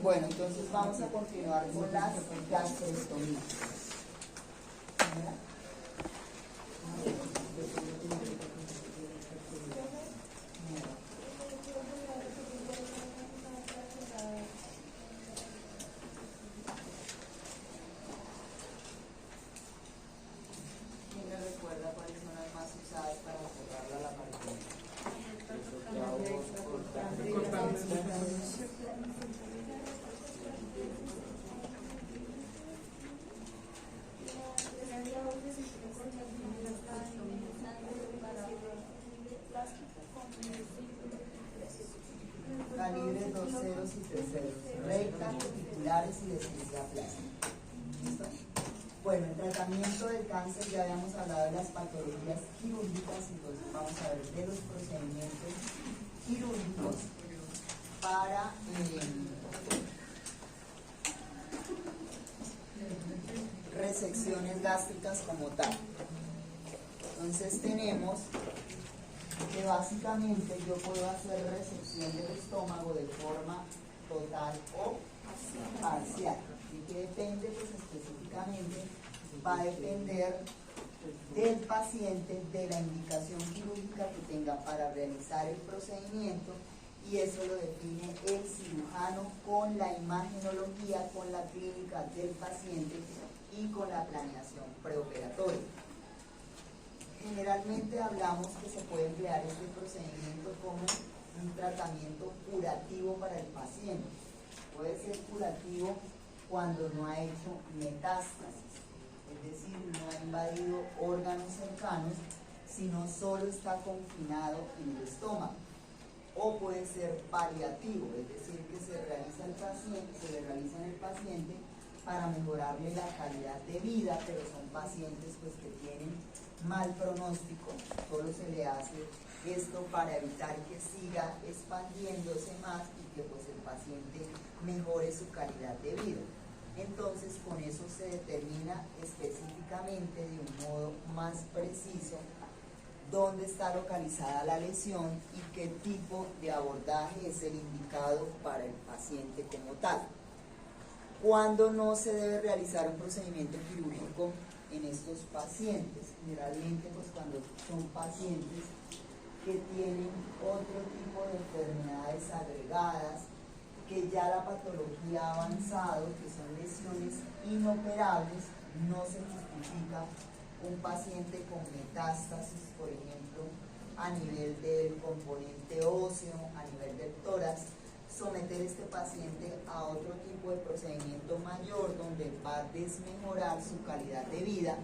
Bueno, entonces vamos a continuar con las gastrectomías. ¿Quién me recuerda cuáles son las más usadas para cerrar la laparotomía? Calibre 2 ceros y 3 ceros, rectas, capitulares y desquicia plástica. ¿Listo? Bueno, el tratamiento del cáncer, ya habíamos hablado de las patologías quirúrgicas, entonces vamos a ver de los procedimientos quirúrgicos para resecciones gástricas como tal. Entonces tenemos que básicamente yo puedo hacer resección del estómago de forma total o parcial. ¿Y qué depende? Pues específicamente va a depender del paciente, de la indicación quirúrgica que tenga para realizar el procedimiento, y eso lo define el cirujano con la imagenología, con la clínica del paciente y con la planeación preoperatoria. Generalmente hablamos que se puede emplear este procedimiento como un tratamiento curativo para el paciente. Puede ser curativo cuando no ha hecho metástasis, es decir, no ha invadido órganos cercanos, sino solo está confinado en el estómago. O puede ser paliativo, es decir, que se le realiza en el paciente para mejorarle la calidad de vida, pero son pacientes pues que tienen mal pronóstico. Solo se le hace esto para evitar que siga expandiéndose más y que pues el paciente mejore su calidad de vida. Entonces con eso se determina específicamente de un modo más preciso dónde está localizada la lesión y qué tipo de abordaje es el indicado para el paciente como tal. ¿Cuándo no se debe realizar un procedimiento quirúrgico en estos pacientes? Generalmente pues cuando son pacientes que tienen otro tipo de enfermedades agregadas, que ya la patología ha avanzado, que son lesiones inoperables, no se justifica un paciente con metástasis, por ejemplo, a nivel del componente óseo, a nivel del tórax, someter este paciente a otro tipo de procedimiento mayor donde va a desmejorar su calidad de vida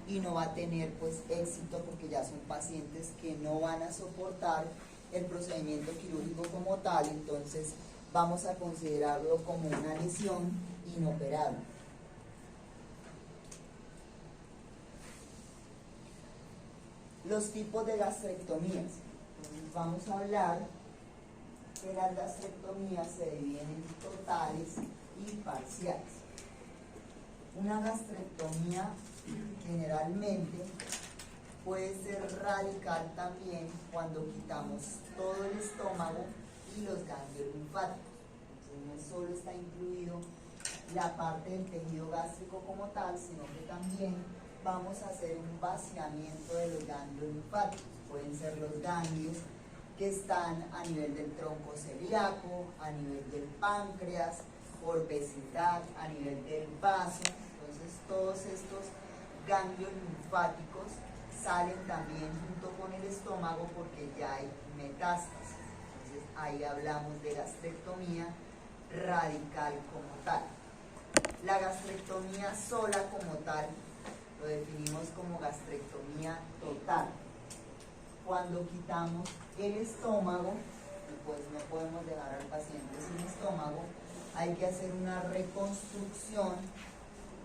y no va a tener pues éxito, porque ya son pacientes que no van a soportar el procedimiento quirúrgico como tal. Entonces vamos a considerarlo como una lesión inoperable. Los tipos de gastrectomías. Entonces vamos a hablar que las gastrectomías se dividen en totales y parciales. Una gastrectomía generalmente puede ser radical también cuando quitamos todo el estómago y los ganglios linfáticos. Entonces no solo está incluido la parte del tejido gástrico como tal, sino que también vamos a hacer un vaciamiento de los ganglios linfáticos. Pueden ser los ganglios que están a nivel del tronco celíaco, a nivel del páncreas, por vecindad, a nivel del vaso. Entonces todos estos ganglios linfáticos salen también junto con el estómago porque ya hay metástasis. Entonces ahí hablamos de gastrectomía radical como tal. La gastrectomía sola como tal lo definimos como gastrectomía total. Cuando quitamos el estómago, pues no podemos dejar al paciente sin estómago, hay que hacer una reconstrucción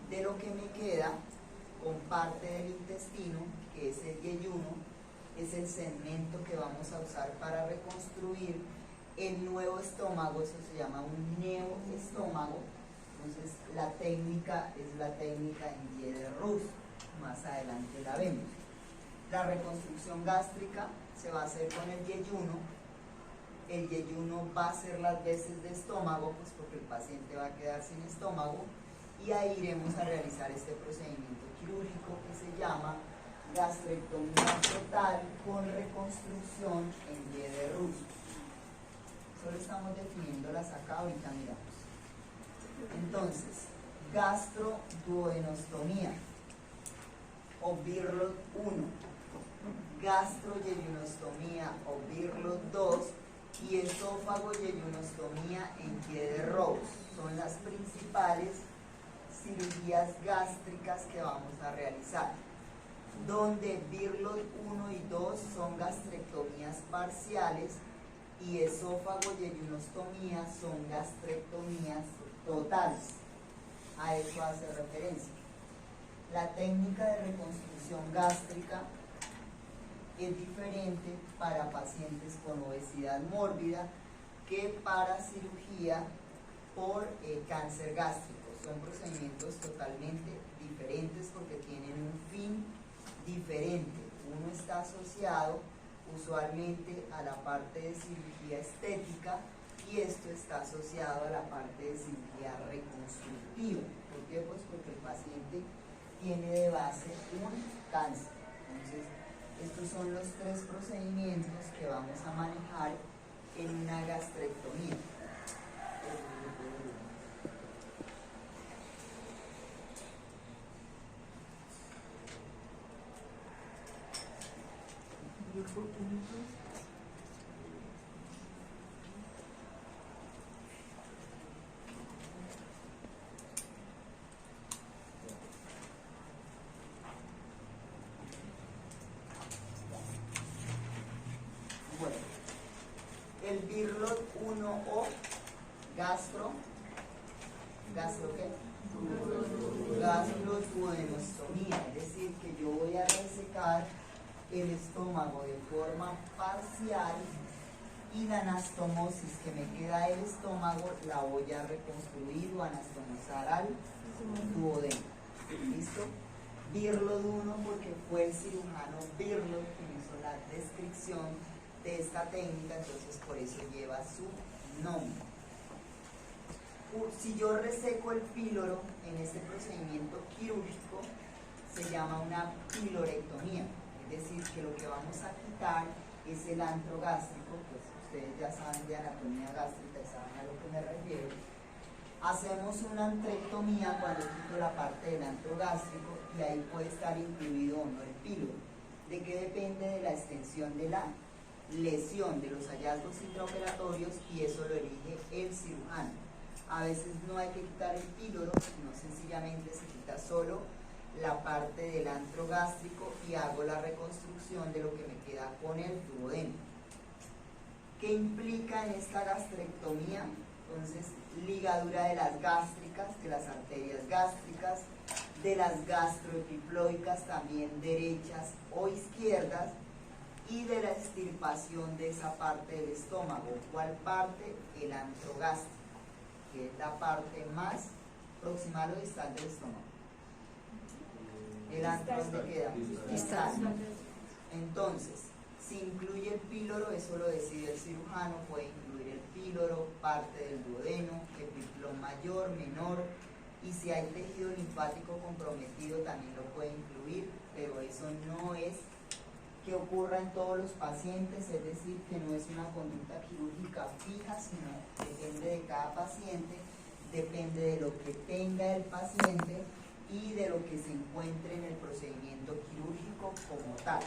de lo que me queda con parte del intestino, que es el yeyuno, es el segmento que vamos a usar para reconstruir el nuevo estómago. Eso se llama un neoestómago. Entonces la técnica es la técnica en Gieder-Russ, más adelante la vemos. La reconstrucción gástrica se va a hacer con el yeyuno, el yeyuno va a ser las veces de estómago, pues porque el paciente va a quedar sin estómago, y ahí iremos a realizar este procedimiento quirúrgico que se llama gastrectomía total con reconstrucción en Y de Russo. Solo estamos definiéndolas acá, ahorita miramos. Entonces, gastroduodenostomía o Birlot 1, gastroyeyunostomía o Birlot 2 y esófago-yeyunostomía en Y de Rous. Son las principales cirugías gástricas que vamos a realizar, donde Birlot 1 y 2 son gastrectomías parciales y esófago-yeyunostomía son gastrectomías totales. A eso hace referencia. La técnica de reconstrucción gástrica es diferente para pacientes con obesidad mórbida que para cirugía por cáncer gástrico. Son procedimientos totalmente diferentes porque tienen un fin diferente. Uno está asociado usualmente a la parte de cirugía estética y esto está asociado a la parte de cirugía reconstructiva. ¿Por qué? Pues porque el paciente tiene de base un cáncer. Entonces, estos son los 3 procedimientos que vamos a manejar en una gastrectomía. Bueno, el Birlot 1O, ¿gastro qué? Gastroduodenostomía, es decir, que yo voy a resecar el estómago de forma parcial y la anastomosis que me queda del estómago la voy a reconstruir o anastomizar al duodeno. ¿Listo? Birlot 1 porque fue el cirujano Birlot quien hizo la descripción de esta técnica, entonces por eso lleva su nombre. Si yo reseco el píloro en este procedimiento quirúrgico, se llama una pilorectomía. Es decir, que lo que vamos a quitar es el antro gástrico, pues ustedes ya saben de anatomía gástrica y saben a lo que me refiero. Hacemos una antrectomía cuando quito la parte del antro gástrico y ahí puede estar incluido o no el píloro. ¿De qué depende? De la extensión de la lesión, de los hallazgos intraoperatorios, y eso lo elige el cirujano. A veces no hay que quitar el píloro, sino sencillamente se quita solo la parte del antro gástrico y hago la reconstrucción de lo que me queda con el duodeno. ¿Qué implica en esta gastrectomía? Entonces, ligadura de las gástricas, de las arterias gástricas, de las gastroepiploicas, también derechas o izquierdas, y de la extirpación de esa parte del estómago. ¿Cuál parte? El antro gástrico, que es la parte más proximal o distal del estómago. ¿El antro dónde queda? Distal. Entonces, si incluye el píloro, eso lo decide el cirujano, puede incluir el píloro, parte del duodeno, epiplón mayor, menor, y si hay tejido linfático comprometido también lo puede incluir, pero eso no es que ocurra en todos los pacientes, es decir, que no es una conducta quirúrgica fija, sino depende de cada paciente, depende de lo que tenga el paciente y de lo que se encuentre en el procedimiento quirúrgico como tal.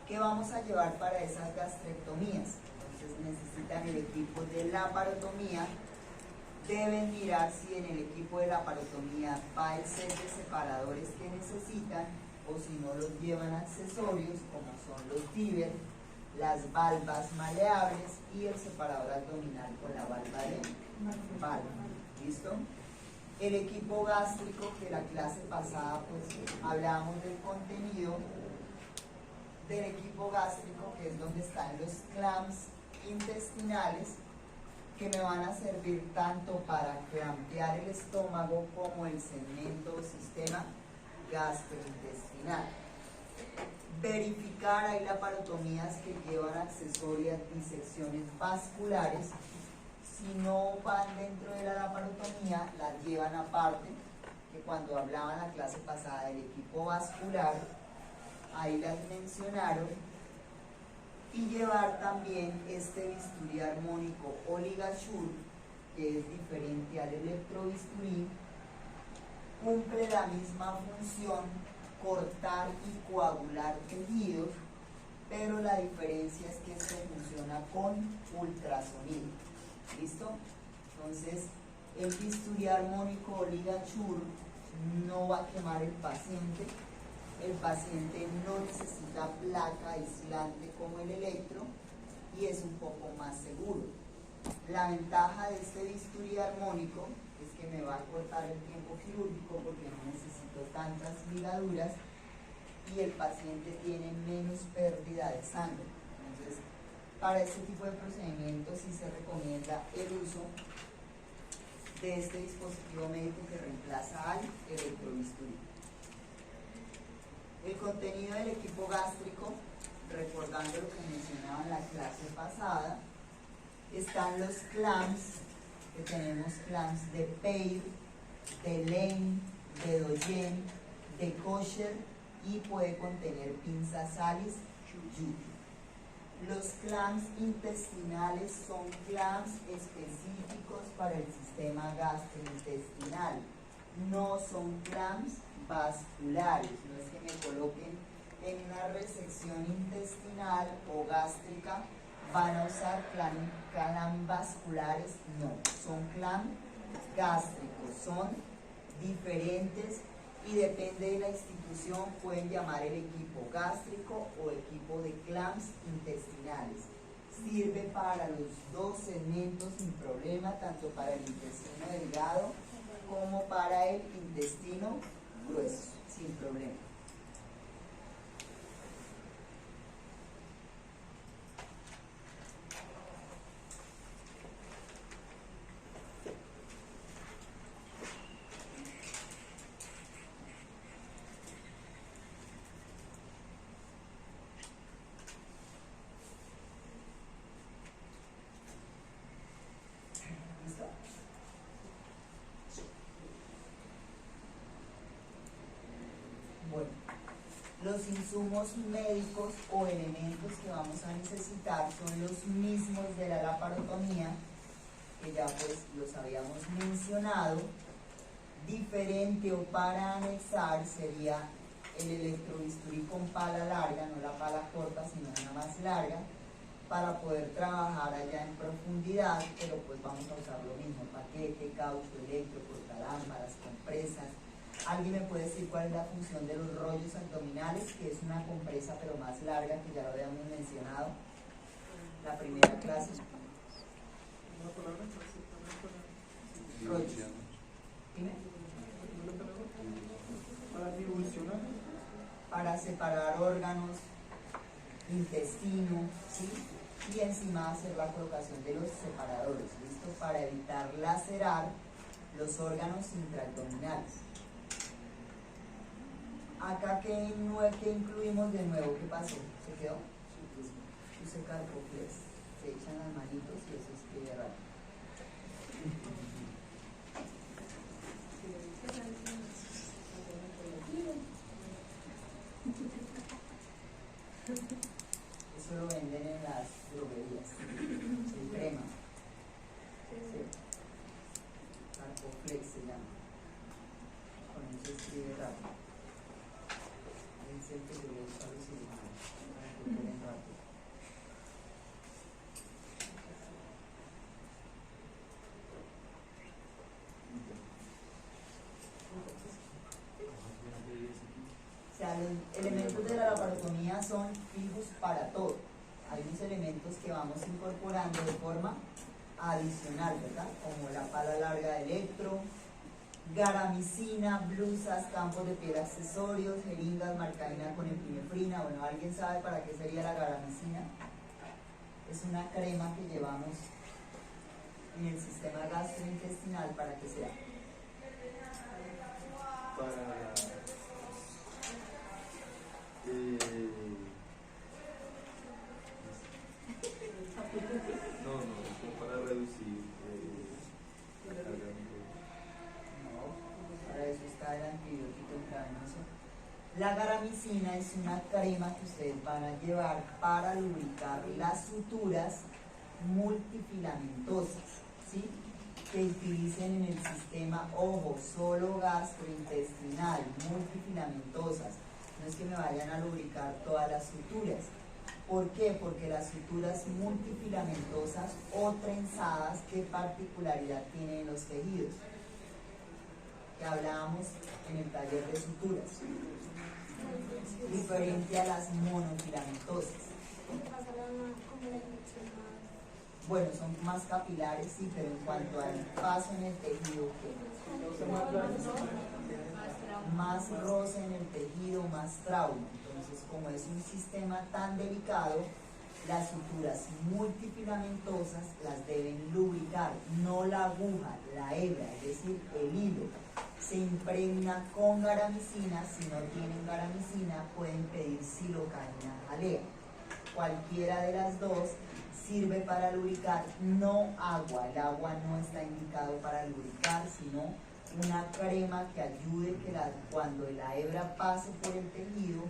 ¿Qué vamos a llevar para esas gastrectomías? Entonces necesitan el equipo de laparotomía, deben mirar si en el equipo de laparotomía va el set de separadores que necesitan, o si no los llevan accesorios como son los Tiber, las valvas maleables y el separador abdominal con la valva de valva. ¿Listo? El equipo gástrico, que la clase pasada pues hablamos del contenido del equipo gástrico, que es donde están los clamps intestinales, que me van a servir tanto para clampear el estómago como el segmento o sistema gastrointestinal. Verificar, hay laparotomías que llevan accesorias disecciones vasculares. Si no van dentro de la laparotomía, las llevan aparte, que cuando hablaba en la clase pasada del equipo vascular, ahí las mencionaron. Y llevar también este bisturí armónico o ligachur, que es diferente al electrobisturí, cumple la misma función, cortar y coagular tejidos, pero la diferencia es que esto funciona con ultrasonido. ¿Listo? Entonces, el bisturí armónico o ligachur no va a quemar el paciente. El paciente no necesita placa aislante como el electro y es un poco más seguro. La ventaja de este bisturí armónico es que me va a cortar el tiempo quirúrgico porque no necesito tantas ligaduras y el paciente tiene menos pérdida de sangre. Entonces, para este tipo de procedimientos sí se recomienda el uso de este dispositivo médico que reemplaza al electrobisturí. El contenido del equipo gástrico, recordando lo que mencionaba en la clase pasada, están los clamps, que tenemos clamps de Peir, de Lane, de Doyen, de Kosher y puede contener pinzas Alice, Yuki. Los clamps intestinales son clamps específicos para el sistema gastrointestinal, no son clamps vasculares, no es que me coloquen en una resección intestinal o gástrica, van a usar clamps vasculares, no, son clamps gástricos, son diferentes y depende de la institución, pueden llamar el equipo gástrico o equipo de clamps intestinales. Sirve para los dos segmentos sin problema, tanto para el intestino delgado como para el intestino grueso, sin problema. Los insumos médicos o elementos que vamos a necesitar son los mismos de la laparotomía, que ya pues los habíamos mencionado. Diferente o para anexar sería el electrobisturí con pala larga, no la pala corta sino una más larga, para poder trabajar allá en profundidad, pero pues vamos a usar lo mismo, paquete, caucho, electro, cortalámparas, compresas. ¿Alguien me puede decir cuál es la función de los rollos abdominales? Que es una compresa pero más larga, que ya lo habíamos mencionado la primera clase. Rollos. ¿Dime? Para divulsionar. Para separar órganos, intestino, ¿sí? Y encima hacer la colocación de los separadores, ¿listo? Para evitar lacerar los órganos intraabdominales. Acá que incluimos de nuevo, ¿qué pasó? ¿Se quedó? Use carpoflex. Se echan las manitos y eso escribe rápido. Eso lo venden en las droguerías. El crema. Sí. Carpoflex se llama. Con eso escribe rápido. Es el que yo voy a usar los cirujanos para que queden rápido. O sea, los elementos de la laparotomía son fijos para todo. Hay unos elementos que vamos incorporando de forma adicional, ¿verdad? Como la pala larga de electro, garamicina, blusas, campos de piel accesorios, jeringas, marcaína con epinefrina. Bueno, ¿alguien sabe para qué sería la garamicina? Es una crema que llevamos en el sistema gastrointestinal. ¿Para qué sea? Para La garamicina es una crema que ustedes van a llevar para lubricar las suturas multifilamentosas, ¿sí? Que utilicen en el sistema, ojo, solo gastrointestinal, multifilamentosas. No es que me vayan a lubricar todas las suturas. ¿Por qué? Porque las suturas multifilamentosas o trenzadas, ¿qué particularidad tienen los tejidos? Que hablábamos en el taller de suturas. Diferente a las monofilamentosas. Bueno, son más capilares, sí, pero en cuanto al paso en el tejido, más roce en el tejido, más trauma. Entonces, como es un sistema tan delicado, las suturas multifilamentosas las deben lubricar, no la aguja, la hebra, es decir, el hilo. Se impregna con garamicina. Si no tienen garamicina, pueden pedir silocaína jalea. Cualquiera de las dos sirve para lubricar, no agua. El agua no está indicado para lubricar, sino una crema que ayude que cuando la hebra pase por el tejido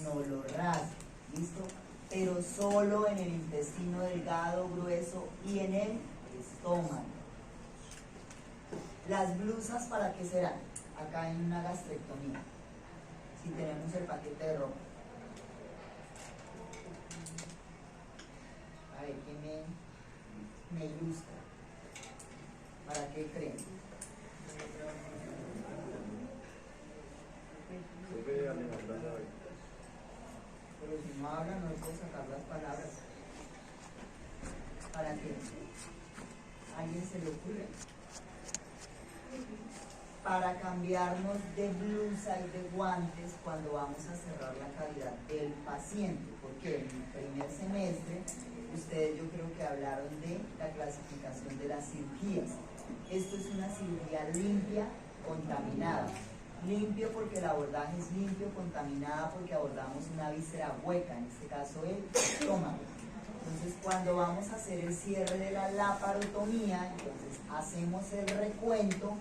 no lo rasgue. ¿Listo? Pero solo en el intestino delgado, grueso y en el estómago. Las blusas, ¿para qué serán? Acá hay una gastrectomía. Si tenemos el paquete de ropa. A ver, ¿quién me ilustra? ¿Para qué creen? Pero si no hablan, no puedo sacar las palabras. ¿Para qué? ¿A alguien se le ocurre? Para cambiarnos de blusa y de guantes cuando vamos a cerrar la cavidad del paciente, porque en el primer semestre ustedes yo creo que hablaron de la clasificación de las cirugías. Esto es una cirugía limpia, contaminada. Limpio porque el abordaje es limpio, contaminada porque abordamos una víscera hueca, en este caso el estómago. Entonces, cuando vamos a hacer el cierre de la laparotomía, entonces hacemos el recuento,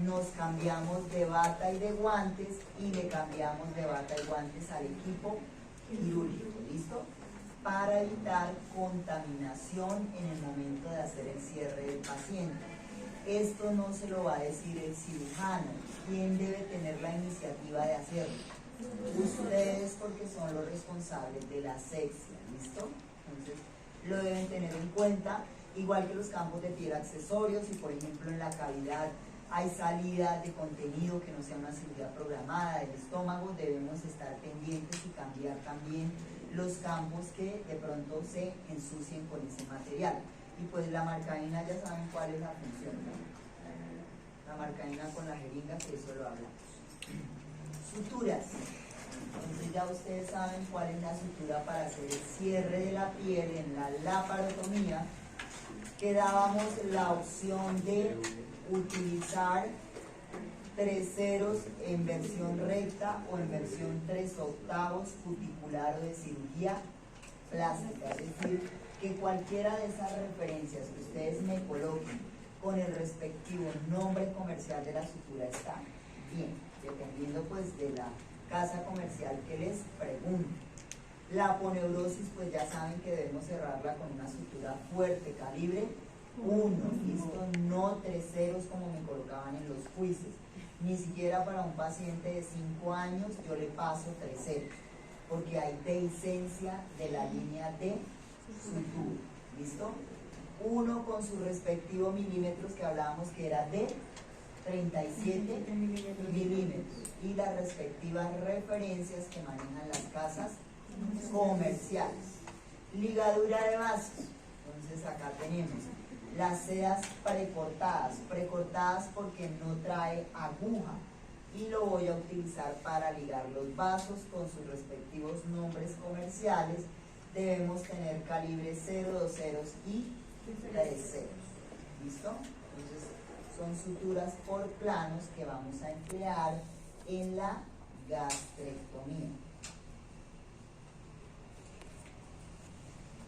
nos cambiamos de bata y de guantes y le cambiamos de bata y guantes al equipo quirúrgico, ¿listo? Para evitar contaminación en el momento de hacer el cierre del paciente. Esto no se lo va a decir el cirujano. ¿Quién debe tener la iniciativa de hacerlo? Ustedes, porque son los responsables de la asepsia, ¿listo? Entonces, lo deben tener en cuenta, igual que los campos de piel accesorios. Si por ejemplo en la cavidad hay salida de contenido que no sea una cirugía programada del estómago, debemos estar pendientes y cambiar también los campos que de pronto se ensucien con ese material. Y pues la marcaína, ya saben cuál es la función, ¿no? La marcaína con la jeringa, que eso lo hablamos. Suturas. Entonces ya ustedes saben cuál es la sutura para hacer el cierre de la piel en la laparotomía. Que dábamos la opción de utilizar 3 ceros en versión recta o en versión 3/8 cuticular o de cirugía plástica. Es decir, que cualquiera de esas referencias que ustedes me coloquen con el respectivo nombre comercial de la sutura está bien, dependiendo pues de la casa comercial que les pregunte. La aponeurosis, pues ya saben que debemos cerrarla con una sutura fuerte, calibre 1, ¿listo? No 3 ceros como me colocaban en los quizzes. Ni siquiera para un paciente de 5 años yo le paso 3 ceros, porque hay dehiscencia de la línea de sutura, ¿listo? 1 con su respectivo milímetros que hablábamos que era de 37 milímetros y las respectivas referencias que manejan las casas comerciales. Ligadura de vasos. Entonces acá tenemos las sedas precortadas porque no trae aguja y lo voy a utilizar para ligar los vasos con sus respectivos nombres comerciales. Debemos tener calibre 0, 2 ceros y 3 ceros. ¿Listo? Entonces son suturas por planos que vamos a emplear en la gastrectomía.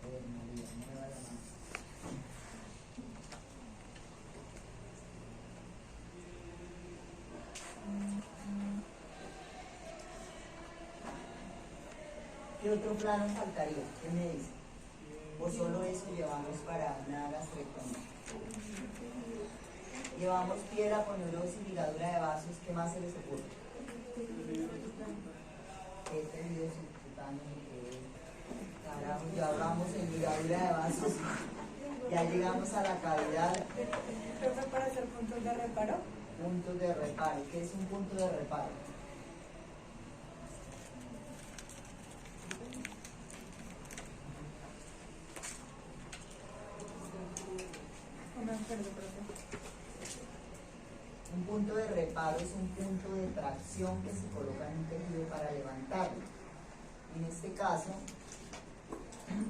A ver, María, mueva la mano. ¿Qué otro plano faltaría? ¿Qué me dice? ¿O solo eso llevamos para una gastrectomía? Llevamos piedra, poneurosis, ligadura de vasos. ¿Qué más se les ocurre? Carajo, ya hablamos en ligadura de vasos. Ya llegamos a la cavidad. ¿Profe, para hacer puntos de reparo? Puntos de reparo. ¿Qué es un punto de reparo? No me acuerdo, profe. Un punto de reparo es un punto de tracción que se coloca en un tejido para levantarlo. En este caso,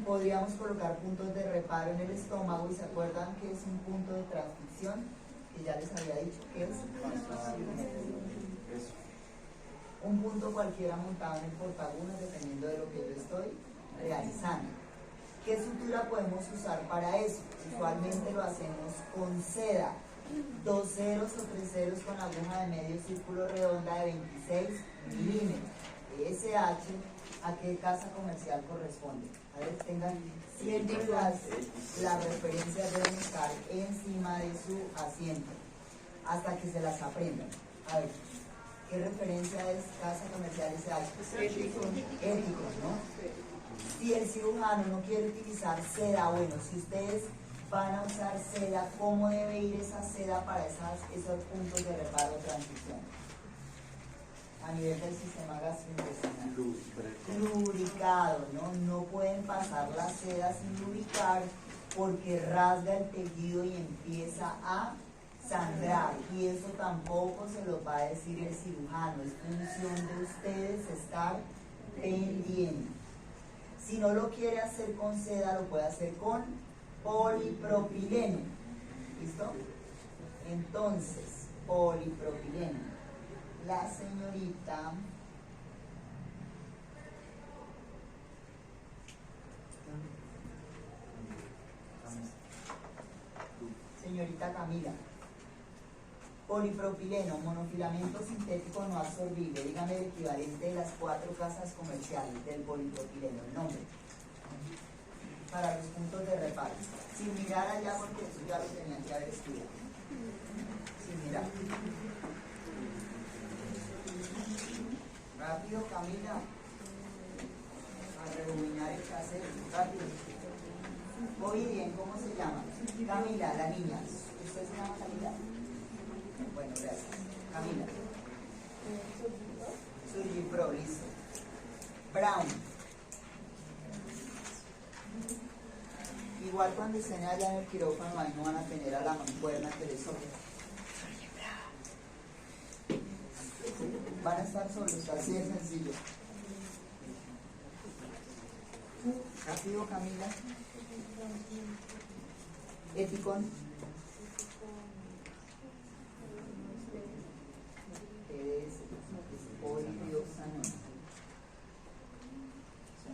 podríamos colocar puntos de reparo en el estómago y se acuerdan que es un punto de transficción, que ya les había dicho que es un punto cualquiera montado en el portagunas dependiendo de lo que yo estoy realizando. ¿Qué sutura podemos usar para eso? Usualmente lo hacemos con seda, 2 ceros o 3 ceros con aguja de medio círculo redonda de 26 milímetros. SH, ¿a qué casa comercial corresponde? A ver, tengan siempre las referencias deben estar encima de su asiento hasta que se las aprendan. A ver, ¿qué referencia es casa comercial SH? Éticos, ¿no? Si el cirujano no quiere utilizar seda, bueno, si ustedes van a usar seda, ¿cómo debe ir esa seda para esos puntos de reparo o transición? A nivel del sistema gastrointestinal. Lubricado, ¿no? No pueden pasar la seda sin lubricar porque rasga el tejido y empieza a sangrar. Y eso tampoco se lo va a decir el cirujano. Es función de ustedes estar pendientes. Si no lo quiere hacer con seda, lo puede hacer con polipropileno. ¿Listo? Entonces, polipropileno. La señorita Camila. Polipropileno, monofilamento sintético no absorbible. Dígame el equivalente de las 4 casas comerciales del polipropileno. El nombre. Para los puntos de reparo. Sin mirar allá porque eso ya lo tenían que haber estudiado. Sin mirar. Rápido, Camila. A rebobinar el cassette. Rápido. Muy bien, ¿cómo se llama? Camila, la niña. ¿Usted se llama Camila? Bueno, gracias. Camila. Surgipro, listo. Brown. Igual cuando estén allá en el quirófano, ahí no van a tener a la mancuerna que les sobra. Van a estar solos, así de sencillo. Rápido, Camila. Eticón.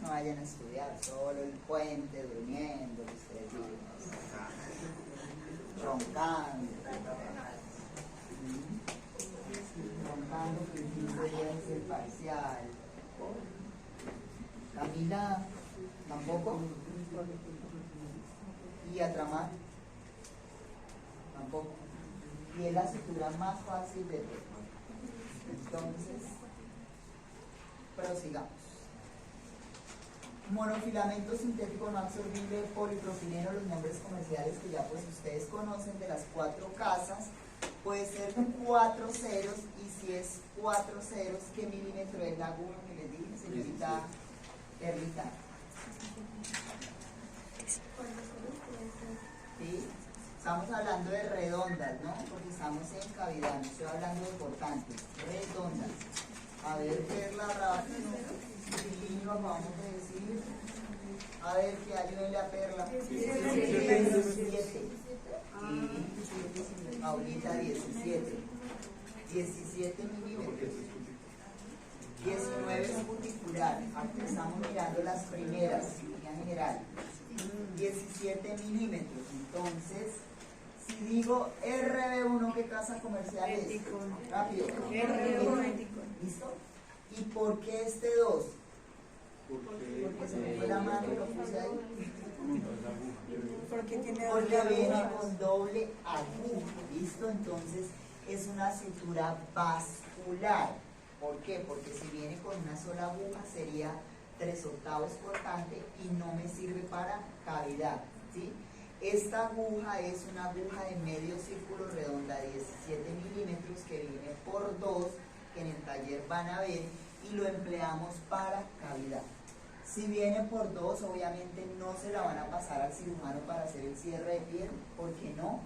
No vayan a estudiar, solo el puente, durmiendo, ustedes roncando, que el fin de día es el parcial. Camila, tampoco. Y Atramar, tampoco. Y es la sutura más fácil de ver. Entonces, prosigamos. Monofilamento sintético no absorbible, polipropileno, los nombres comerciales que ya pues ustedes conocen de las 4 casas, puede ser 4 ceros, y si es 4 ceros, ¿qué milímetro es la aguja que les dije, señorita Erlita? ¿Sí? Estamos hablando de redondas, ¿no? Porque estamos en cavidad, no estoy hablando de cortantes, redondas. A ver, Perla, rápido. Sí, lo acabamos de decir. A ver, que ayúdenle a Perla. 17. Ahorita 17. 17 milímetros. 19 es cuticular. Aquí estamos mirando las primeras, en general. 17 milímetros. Entonces, si digo RB1, ¿qué casa comercial es? Rápido. RB1. ¿Listo? ¿Y por qué este 2? Porque se me fue la mano y lo puse ahí. Porque tiene Porque doble viene aguja. con doble aguja, ¿listo? Entonces es una sutura vascular. ¿Por qué? Porque si viene con una sola aguja sería 3/8 cortante y no me sirve para cavidad, ¿sí? Esta aguja es una aguja de medio círculo redonda de 17 milímetros que viene por 2, que en el taller van a ver, y lo empleamos para cavidad. Si viene por 2, obviamente no se la van a pasar al cirujano para hacer el cierre de piel, porque no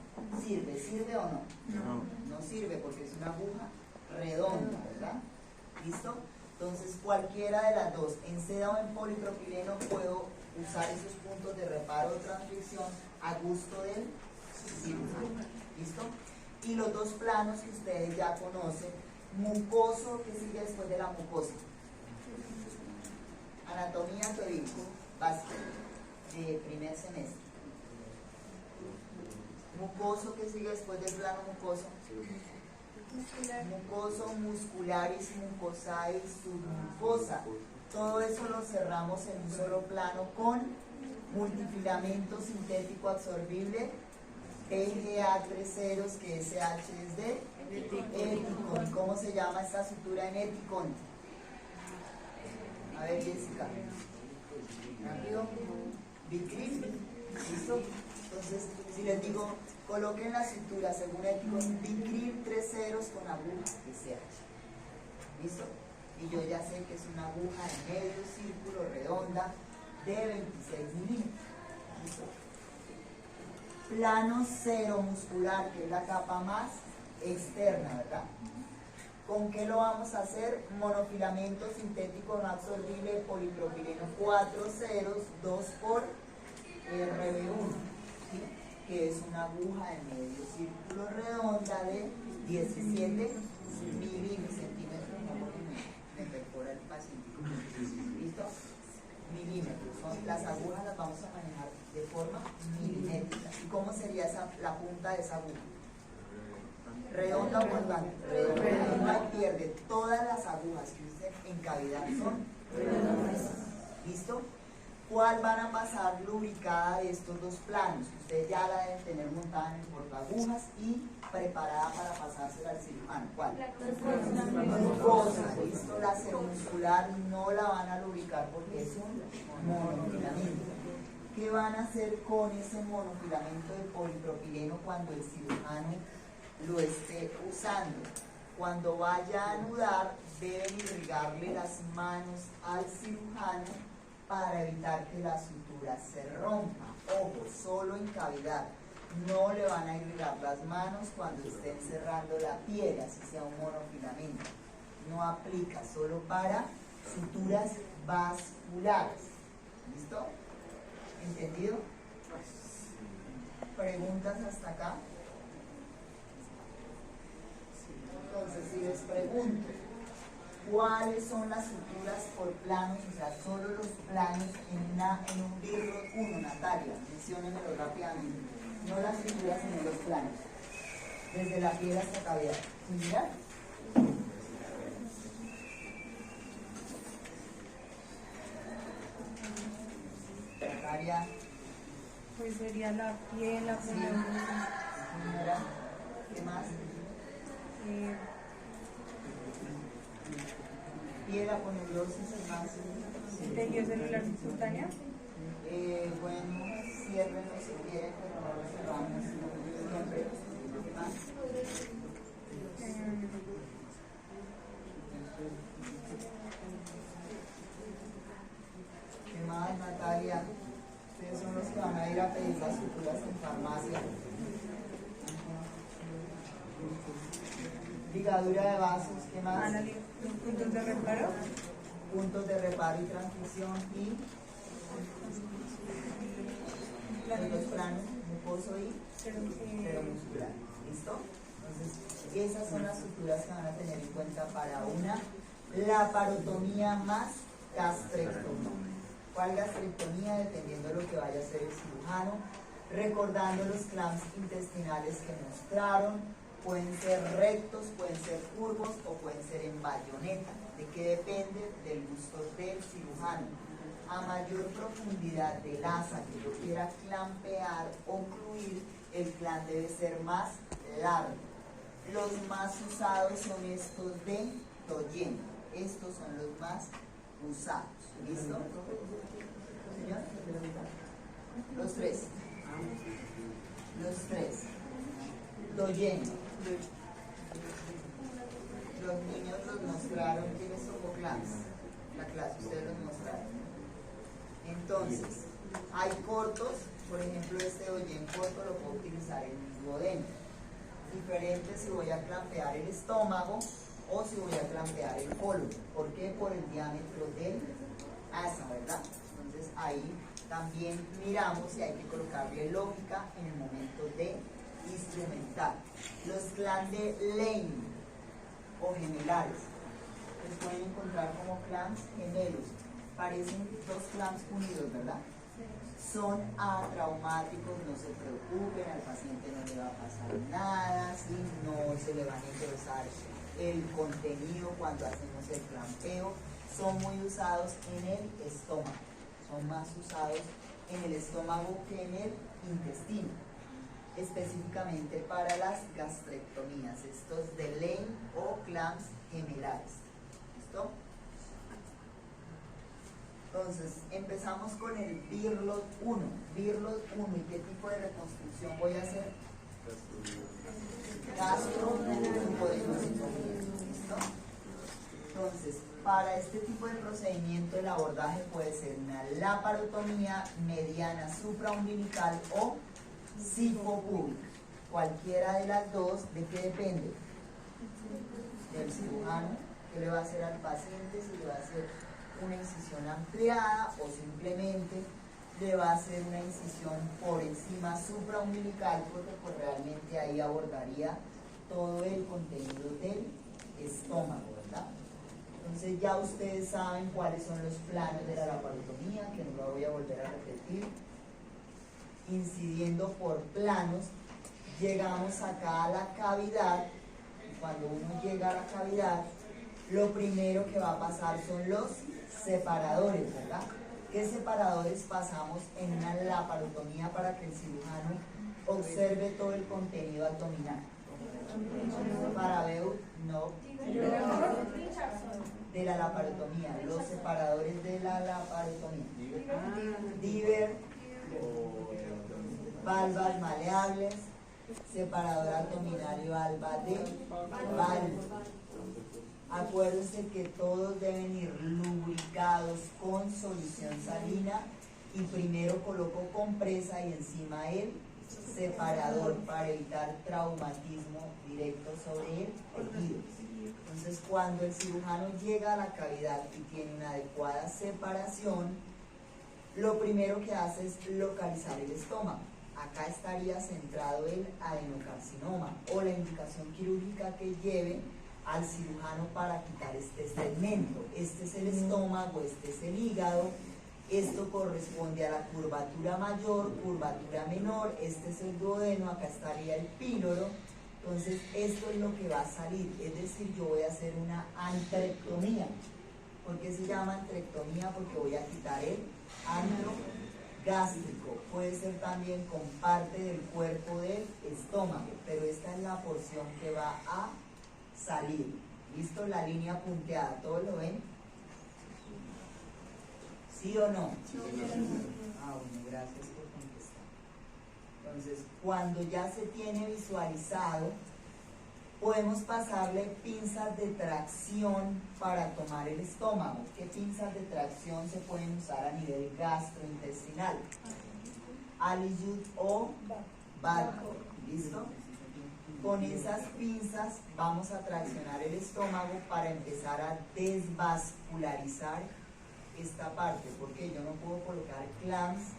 sirve. ¿Sirve o no? No sirve porque es una aguja redonda, ¿verdad? ¿Listo? Entonces cualquiera de las dos, en seda o en polipropileno, puedo usar esos puntos de reparo o transflexión a gusto del cirujano. ¿Listo? Y los dos planos que ustedes ya conocen, mucoso, que sigue después de la mucosa. Anatomía teórico básica de primer semestre. Mucoso, que sigue después del plano mucoso. Mucoso, muscularis, mucosae, submucosa. Todo eso lo cerramos en un solo plano con multifilamento sintético absorbible, PGA 3 ceros, que SH es de Eticon. ¿Cómo se llama esta sutura en Eticon? A ver, Jessica. Rápido. Bicril. ¿Listo? Entonces, si les digo, coloquen la sutura según Eticon, Bicril 3 ceros con aguja SH. ¿Listo? Y yo ya sé que es una aguja de medio círculo redonda de 26 milímetros. ¿Listo? Plano cero muscular, que es la capa más externa, ¿verdad? ¿Con qué lo vamos a hacer? Monofilamento sintético no absorbible de polipropileno 4 ceros, 2 por RB1, ¿sí? Que es una aguja de medio círculo redonda de 17 milímetros, no porque me perfora el paciente. ¿Listo? Milímetros. Las agujas las vamos a manejar de forma milimétrica. ¿Y cómo sería la punta de esa aguja? ¿Redonda o cortante? Redonda. No pierde. Todas las agujas que usen en cavidad son redondas. ¿Listo? ¿Cuál van a pasar lubricada de estos dos planos? Ustedes ya la deben tener montada en el portaagujas y preparada para pasársela al cirujano. ¿Cuál? La mucosa. ¿Listo? La ceromuscular no la van a lubricar porque es un monofilamento. ¿Qué van a hacer con ese monofilamento de polipropileno cuando el cirujano lo esté usando? Cuando vaya a anudar, deben irrigarle las manos al cirujano para evitar que la sutura se rompa. Ojo, solo en cavidad. No le van a irrigar las manos cuando estén cerrando la piel, así sea un monofilamento. No aplica, solo para suturas vasculares. ¿Listo? ¿Entendido? ¿Preguntas hasta acá? Entonces, si les pregunto, ¿cuáles son las suturas por planos? O sea, solo los planos en un libro 1, Natalia, menciónenmelo rápidamente. No las suturas, sino los planos. Desde la piel hasta cavidad. ¿Sí, mira? Natalia. Pues sería la piel, la Sí. pulmonar, Señora, ¿qué más? Piel, aponeurosis, es más. tejido celular subcutáneo, Bueno, ciérrenlo si quieren, pero no lo cerramos siempre. ¿Qué más? ¿Qué más, Natalia? Ustedes son los que van a ir a pedir las suturas en farmacia. Ligadura de vasos, ¿qué más? los puntos de reparo, Puntos de reparo y transmisión y los planos mucoso y ceromuscular. ¿Listo? Entonces, esas son las suturas que van a tener en cuenta para una laparotomía más gastrectomía. ¿Cuál gastrectomía? Dependiendo de lo que vaya a hacer el cirujano. Recordando los clamps intestinales que mostraron, pueden ser rectos, pueden ser curvos o pueden ser en bayoneta. ¿De qué depende? Del gusto del cirujano. a mayor profundidad del asa que yo quiera clampear o fluir, el clamp debe ser más largo. Los más usados son estos de Doyen. Estos son los más usados. ¿Listo? ¿Señor? Los tres. Los tres. Doyen. Los niños los mostraron. ¿Quiénes tocó clamps? La clase, ustedes los mostraron. Entonces, hay cortos. Por ejemplo, este Doyen corto lo puedo utilizar en el duodeno. Diferente si voy a clampear el estómago o si voy a clampear el colon. ¿Por qué? Por el diámetro del asa, ¿verdad? Entonces ahí también miramos si hay que colocarle lógica en el momento de instrumental. Los clamps de Lane o gemelares los pueden encontrar como clamps gemelos. Parecen dos clamps unidos, ¿verdad? Son atraumáticos, no se preocupen, al paciente no le va a pasar nada, ¿sí? No se le van a interesar el contenido cuando hacemos el clampeo. Son muy usados en el estómago, son más usados en el estómago que en el intestino, específicamente para las gastrectomías, estos de Lane o clamps gemelares. ¿Listo? Entonces, empezamos con el Birlot 1. Birlot 1, ¿y qué tipo de reconstrucción voy a hacer? Gastro-duodenostomy. ¿Listo? Entonces, para este tipo de procedimiento, el abordaje puede ser una laparotomía mediana supraumbilical o sifopúbica. Cualquiera de las dos, ¿de qué depende? Del cirujano, que le va a hacer al paciente, si le va a hacer una incisión ampliada o simplemente le va a hacer una incisión por encima supraumbilical, porque pues realmente ahí abordaría todo el contenido del estómago, ¿verdad? Entonces ya ustedes saben cuáles son los planos de la laparotomía, que no lo voy a volver a repetir. Incidiendo por planos, llegamos acá a la cavidad, y cuando uno llega a la cavidad, lo primero que va a pasar son los separadores, ¿verdad? ¿Qué separadores pasamos en una laparotomía para que el cirujano observe todo el contenido abdominal? Parabeu, no. De la laparotomía, los separadores de la laparotomía. Diver, valvas maleables, separador abdominal y valva de valva. Acuérdense que todos deben ir lubricados con solución salina y primero coloco compresa y encima el separador para evitar traumatismo directo sobre el tejido. Entonces, cuando el cirujano llega a la cavidad y tiene una adecuada separación, lo primero que hace es localizar el estómago. Acá estaría centrado el adenocarcinoma o la indicación quirúrgica que lleve al cirujano para quitar este segmento. Este es el estómago, este es el hígado, esto corresponde a la curvatura mayor, curvatura menor, este es el duodeno, acá estaría el píloro. Entonces esto es lo que va a salir, es decir, yo voy a hacer una antrectomía. ¿Por qué se llama antrectomía? Porque voy a quitar el antro gástrico. Puede ser también con parte del cuerpo del estómago, pero esta es la porción que va a salir. ¿Listo? La línea punteada, ¿todos lo ven? ¿Sí o no? Ah, bueno, gracias por contestar. Entonces, cuando ya se tiene visualizado, podemos pasarle pinzas de tracción para tomar el estómago. ¿Qué pinzas de tracción se pueden usar a nivel gastrointestinal? Aliyut o Badco. ¿Listo? Con esas pinzas vamos a traccionar el estómago para empezar a desvascularizar esta parte, porque yo no puedo colocar clamps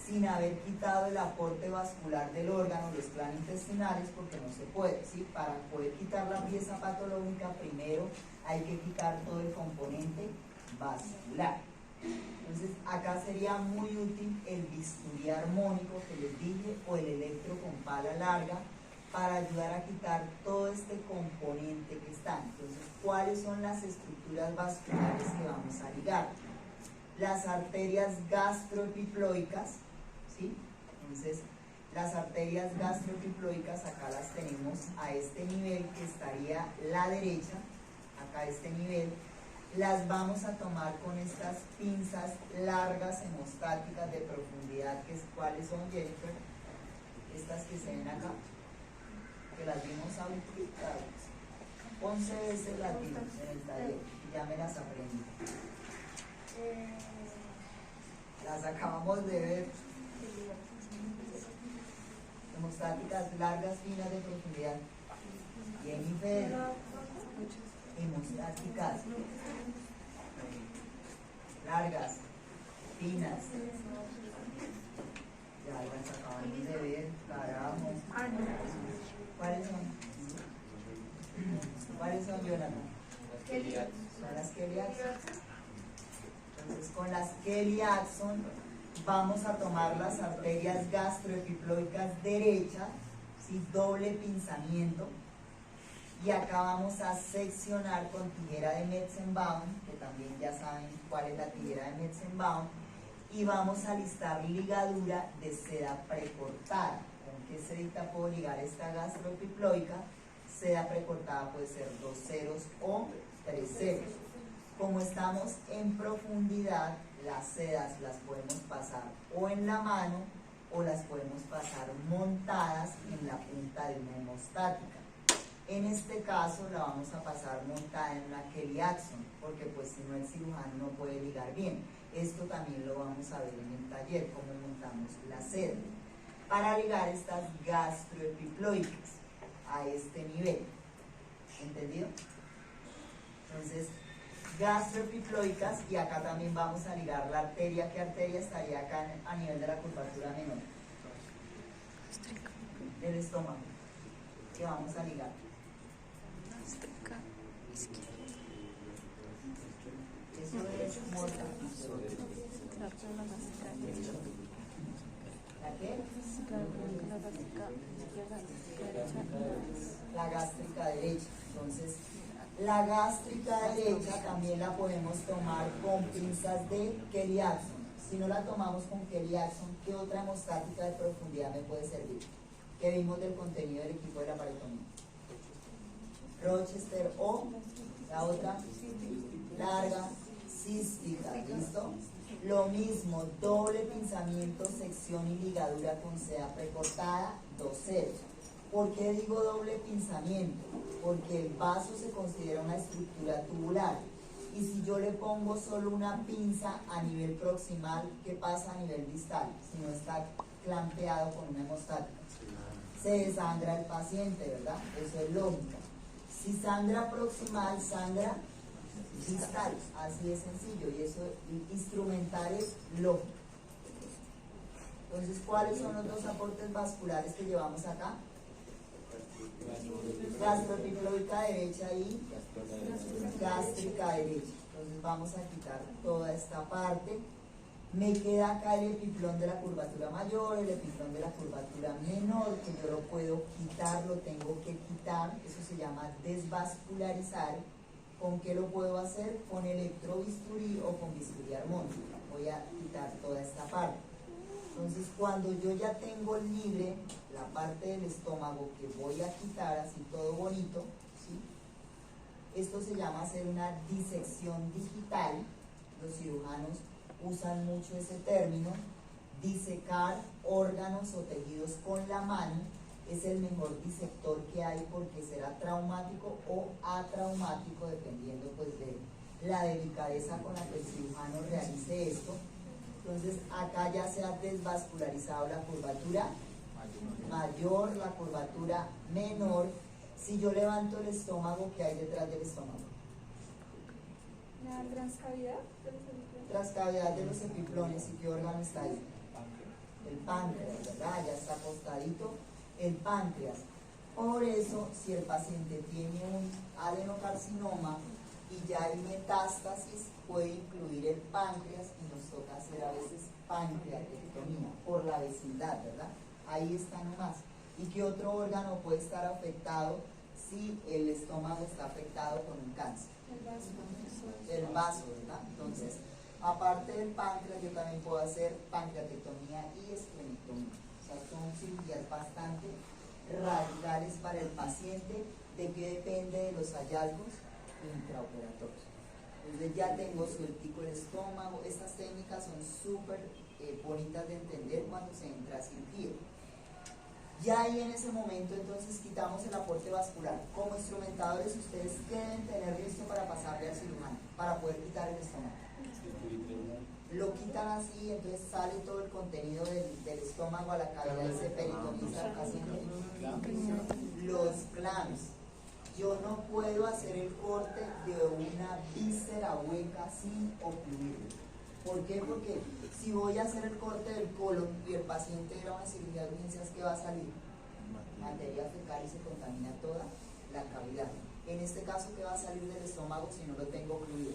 sin haber quitado el aporte vascular del órgano, los clamps intestinales, porque no se puede, ¿sí? Para poder quitar la pieza patológica, primero hay que quitar todo el componente vascular. Entonces, acá sería muy útil el bisturí armónico que les dije, o el electro con pala larga, para ayudar a quitar todo este componente que está. Entonces, ¿cuáles son las estructuras vasculares que vamos a ligar? las arterias gastroepiploicas, ¿sí? Entonces, las arterias gastroepiploicas acá las tenemos a este nivel, que estaría la derecha, acá a este nivel. Las vamos a tomar con estas pinzas largas hemostáticas de profundidad, ¿cuáles son, Jennifer? Estas que se ven acá, que las vimos ahorita, 11 veces las vimos en el taller, y ya me las aprendí. Las acabamos de ver. Hemostáticas largas, finas de profundidad. Jennifer, hemostáticas largas, finas. Ya las acabamos de ver, carajo. ¿Cuáles son? ¿Cuáles son, Jonathan? Son las Kelly Axon. Entonces, con las Kelly Axon vamos a tomar las arterias gastroepiploicas derechas, ¿sí? Doble pinzamiento. Y acá vamos a seccionar con tijera de Metzenbaum, que también ya saben cuál es la tijera de Metzenbaum, y vamos a listar ligadura de seda precortada. ¿Con qué sedita puedo ligar esta gastroepiploica? Seda precortada puede ser 2 ceros o 3 ceros. Como estamos en profundidad, las sedas las podemos pasar o en la mano o las podemos pasar montadas en la punta de una hemostática. En este caso la vamos a pasar montada en una Kelly Axon, porque pues si no el cirujano no puede ligar bien. Esto también lo vamos a ver en el taller, cómo montamos la seda. Para ligar estas gastroepiploicas a este nivel. ¿Entendido? Entonces, gastroepiploicas, y acá también vamos a ligar la arteria. ¿Qué arteria estaría acá a nivel de la curvatura menor? Del estómago. ¿Qué vamos a ligar? Eso es morta. ¿La qué? La gástrica derecha. Entonces, la gástrica derecha también la podemos tomar con pinzas de Kelly Axon. Si no la tomamos con Kelly Axon, ¿qué otra hemostática de profundidad me puede servir? ¿Qué vimos del contenido del equipo de la paretomía? Rochester o la otra larga cística, ¿listo? Lo mismo, doble pinzamiento, sección y ligadura con seda precortada, 2 ceros. ¿Por qué digo doble pinzamiento? Porque el vaso se considera una estructura tubular. Y si yo le pongo solo una pinza a nivel proximal, ¿qué pasa a nivel distal? Si no está clampeado con una hemostática. Se desangra el paciente, ¿verdad? Eso es lógica. Si sangra proximal, sangra distal. Así de sencillo. Y eso instrumental es lógico. Entonces, ¿cuáles son los dos aportes vasculares que llevamos acá? Gastroepiploica derecha y gástrica derecha. Entonces vamos a quitar toda esta parte. Me queda acá el epiplón de la curvatura mayor, el epiplón de la curvatura menor, que yo lo puedo quitar, lo tengo que quitar. Eso se llama desvascularizar. ¿Con qué lo puedo hacer? Con electrobisturí o con bisturí armónico. Voy a quitar toda esta parte. Entonces, cuando yo ya tengo libre la parte del estómago que voy a quitar, así todo bonito, ¿sí? Esto se llama hacer una disección digital. Los cirujanos usan mucho ese término. Disecar órganos o tejidos con la mano es el mejor disector que hay, porque será traumático o atraumático, dependiendo pues de la delicadeza con la que el cirujano realice esto. Entonces, acá ya se ha desvascularizado la curvatura mayor, la curvatura menor. Si yo levanto el estómago, ¿qué hay detrás del estómago? La transcavidad. Transcavidad de los epiplones. ¿Y qué órgano está ahí? El páncreas, ¿verdad? Ya está acostadito el páncreas. Por eso, si el paciente tiene un adenocarcinoma y ya hay metástasis, puede incluir el páncreas, y nos toca hacer a veces pancreatectomía por la vecindad, ¿verdad? Ahí está nomás. ¿Y qué otro órgano puede estar afectado si el estómago está afectado con un cáncer? El vaso, ¿verdad? Entonces, Aparte del páncreas, yo también puedo hacer pancreatectomía y esplenectomía. O sea, son cirugías bastante radicales para el paciente. ¿De qué depende de los hallazgos intraoperatorios? Entonces ya tengo sueltico el estómago. Estas técnicas son súper bonitas de entender cuando se entra a cirugía. Ya ahí en ese momento entonces quitamos el aporte vascular. Como instrumentadores, ustedes ¿qué deben tener listo para pasarle al cirujano? Para poder quitar el estómago. Lo quitan así, entonces sale todo el contenido del estómago a la cavidad y se peritoniza al paciente. Los clamps. Yo no puedo hacer el corte de una víscera hueca sin ocluir. ¿Por qué? Porque si voy a hacer el corte del colon y el paciente era una cirugía de urgencias, ¿qué va a salir? Materia fecal y se contamina toda la cavidad. En este caso, ¿qué va a salir del estómago si no lo tengo ocluido?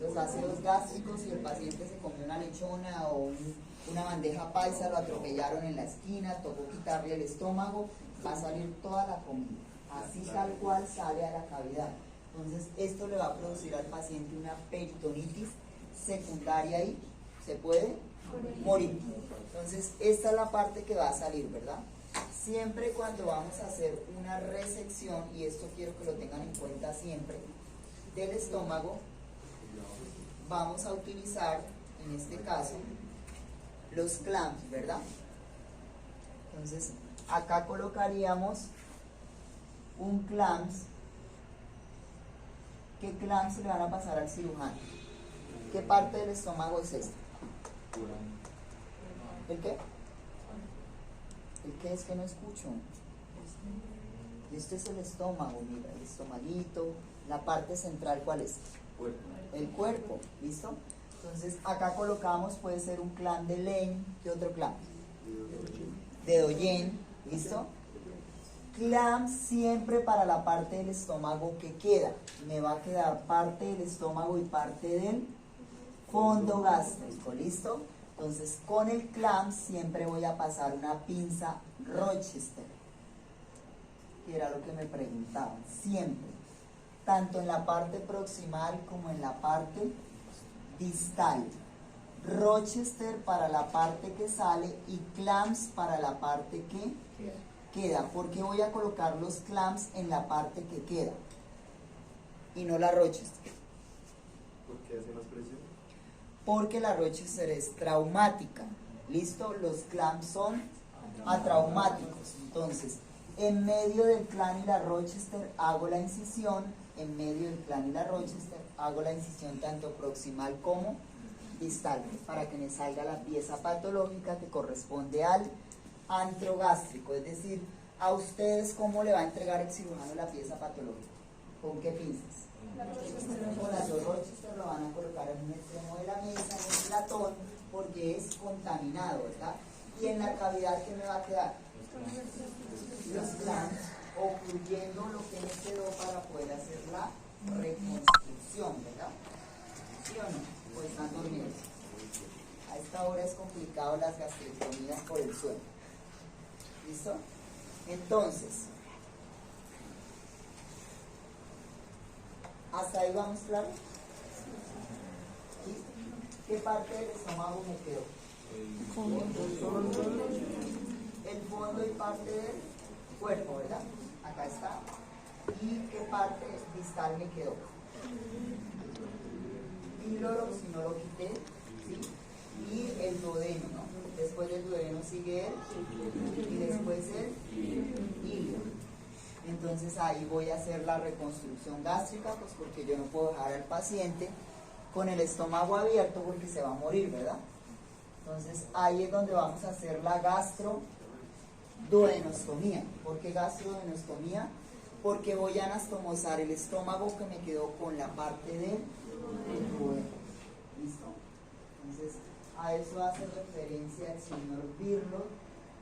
Los ácidos gástricos, si el paciente se comió una lechona o una bandeja paisa, lo atropellaron en la esquina, tocó quitarle el estómago, va a salir toda la comida. Así tal cual sale a la cavidad. Entonces, esto le va a producir al paciente una peritonitis secundaria y se puede morir. Entonces, esta es la parte que va a salir, ¿verdad? Siempre cuando vamos a hacer una resección, y esto quiero que lo tengan en cuenta siempre, del estómago, vamos a utilizar, en este caso, los clamps, ¿verdad? Entonces, acá colocaríamos un clamps. ¿Qué clamps le van a pasar al cirujano? ¿Qué parte del estómago es esta? ¿El qué? ¿El qué es que no escucho? Este es el estómago, mira, el estomaguito, la parte central, ¿cuál es? El cuerpo, ¿listo? Entonces, acá colocamos, puede ser un clamp de Lane, ¿qué otro clamp? De Doyen, ¿listo? Clamp siempre para la parte del estómago que queda. Me va a quedar parte del estómago y parte del fondo gástrico, ¿listo? Entonces, con el clamp siempre voy a pasar una pinza Rochester, que era lo que me preguntaban, siempre, tanto en la parte proximal como en la parte distal. Rochester para la parte que sale y clamps para la parte que queda. ¿Por qué voy a colocar los clamps en la parte que queda y no la Rochester? ¿Por qué hace más presión? Porque la Rochester es traumática. ¿Listo? Los clamps son atraumáticos. Entonces, en medio del clamp y la Rochester hago la incisión. En medio del clamp y la Rochester hago la incisión tanto proximal como distal, para que me salga la pieza patológica que corresponde al antrogástrico. Es decir, a ustedes, ¿cómo le va a entregar el cirujano la pieza patológica? ¿Con qué pinzas? Con las dos Rochester. Lo van a colocar en un extremo de la mesa, en el platón, porque es contaminado, ¿verdad? Y en la cavidad, ¿qué me va a quedar? Los clamps, ocluyendo lo que me quedó para poder hacer la reconstrucción, ¿verdad? ¿Sí o no? Pues están dormidos. A esta hora es complicado las gastrectomías por el suelo. ¿Listo? Entonces, ¿hasta ahí vamos claro? ¿Sí? ¿Qué parte del estómago me quedó? El fondo y parte del cuerpo, ¿verdad? Acá está. ¿Y qué parte distal me quedó? Píloro, si no lo quité, ¿sí? Y el duodeno, ¿no? Después del duodeno sigue el y después el ilio. Entonces ahí voy a hacer la reconstrucción gástrica, pues porque yo no puedo dejar al paciente con el estómago abierto porque se va a morir, ¿verdad? Entonces ahí es donde vamos a hacer la gastroduodenostomía. ¿Por qué gastroduodenostomía? Porque voy a anastomosar el estómago que me quedó con la parte del duodeno. ¿Listo? Entonces a eso hace referencia el señor Birlow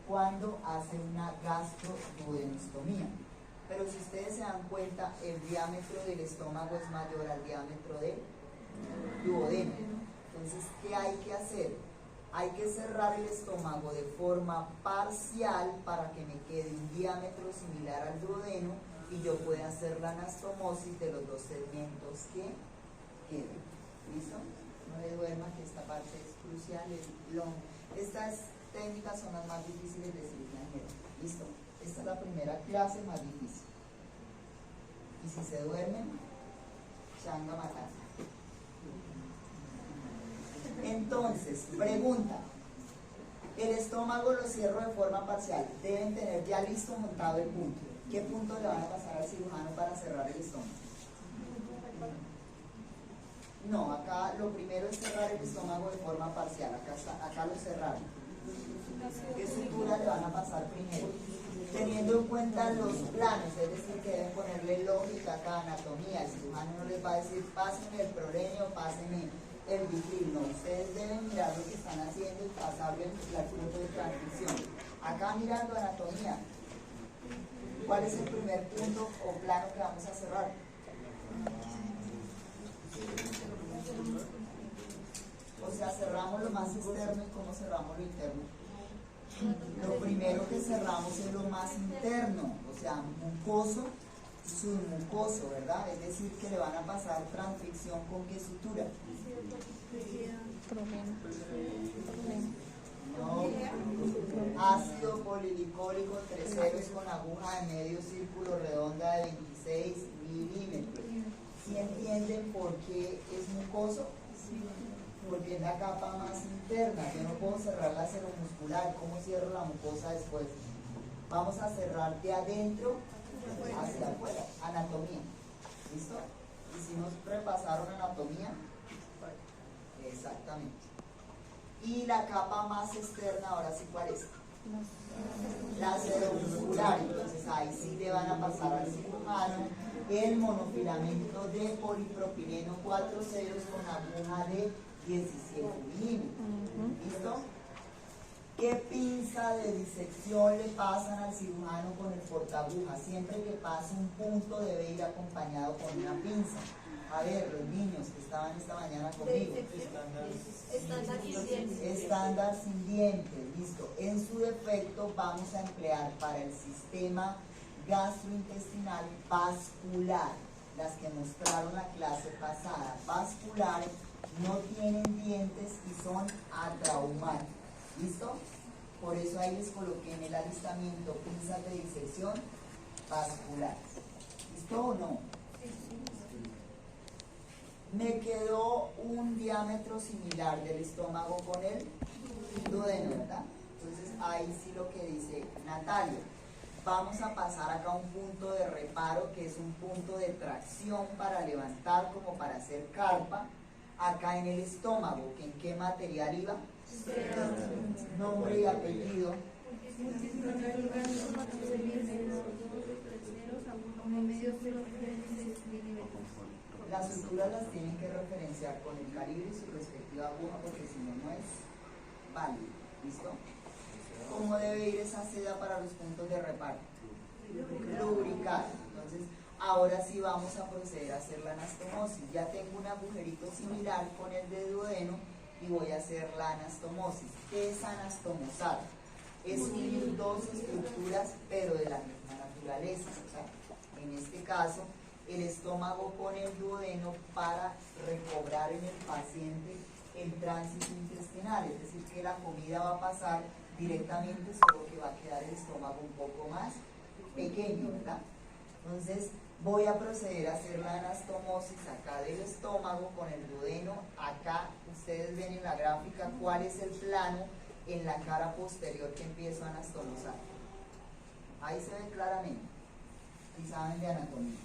cuando hace una gastroduodenostomía. Pero si ustedes se dan cuenta, el diámetro del estómago es mayor al diámetro del duodeno. Entonces, ¿qué hay que hacer? Hay que cerrar el estómago de forma parcial para que me quede un diámetro similar al duodeno y yo pueda hacer la anastomosis de los dos segmentos que queden. ¿Listo? No le duerma, que esta parte es crucial. Estas técnicas son las más difíciles de cirugía general. ¿Listo? Esta es la primera clase más difícil. Y si se duermen, changa matar. Entonces, pregunta. El estómago lo cierro de forma parcial. Deben tener ya listo montado el punto. ¿Qué punto le van a pasar al cirujano para cerrar el estómago? No, acá lo primero es cerrar el estómago de forma parcial. Acá lo cerraron. ¿Qué sutura le van a pasar primero? Teniendo en cuenta los planos, es decir, que deben ponerle lógica a cada anatomía. El cirujano no les va a decir, pásenme el prolenio, pásenme el bitril. No, ustedes deben mirar lo que están haciendo y pasarle el punto de transmisión. Acá mirando anatomía, ¿cuál es el primer punto o plano que vamos a cerrar? O sea, cerramos lo más externo y cómo cerramos lo interno. Lo primero que cerramos es lo más interno, o sea, mucoso, submucoso, ¿verdad? Es decir, que le van a pasar transficción con qué sutura. No, ácido polilicólico 3 ceros con aguja de medio círculo redonda de 26 milímetros. ¿Sí entienden por qué es mucoso? Porque es la capa más interna. Yo no puedo cerrar la seromuscular. ¿Cómo cierro la mucosa después? Vamos a cerrar de adentro hacia afuera. Anatomía. ¿Listo? ¿Y si nos repasaron anatomía? Exactamente. Y la capa más externa, ahora sí, ¿cuál es? La seromuscular. Entonces ahí sí le van a pasar al cirujano el monofilamento de polipropileno 4 ceros con aguja de 17 milímetros. ¿Listo? ¿Qué pinza de disección le pasan al cirujano con el portaaguja? Siempre que pase un punto debe ir acompañado con una pinza. A ver, los niños que estaban esta mañana conmigo. Estándar sin dientes, listo. En su defecto vamos a emplear para el sistema gastrointestinal vascular. Las que mostraron la clase pasada, vasculares, no tienen dientes y son atraumáticos. ¿Listo? Por eso ahí les coloqué en el alistamiento pinzas de disección vasculares. ¿Listo o no? Me quedó un diámetro similar del estómago con el duodeno, ¿verdad? Entonces ahí sí lo que dice Natalia. Vamos a pasar acá un punto de reparo que es un punto de tracción para levantar como para hacer carpa. Acá en el estómago, ¿en qué material iba? Nombre y apellido. Las suturas las tienen que referenciar con el calibre y su respectiva aguja porque si no, no es válido. ¿Listo? ¿Cómo debe ir esa seda para los puntos de reparo? Lubricar. Entonces, ahora sí vamos a proceder a hacer la anastomosis. Ya tengo un agujerito similar con el de duodeno y voy a hacer la anastomosis. ¿Qué es anastomosar? Es unir dos estructuras pero de la misma naturaleza. O sea, en este caso, el estómago con el duodeno para recobrar en el paciente el tránsito intestinal. Es decir, que la comida va a pasar directamente, solo que va a quedar el estómago un poco más pequeño, ¿verdad? Entonces, voy a proceder a hacer la anastomosis acá del estómago con el duodeno. Acá ustedes ven en la gráfica cuál es el plano en la cara posterior que empiezo a anastomosar. Ahí se ve claramente. Y saben de anatomía.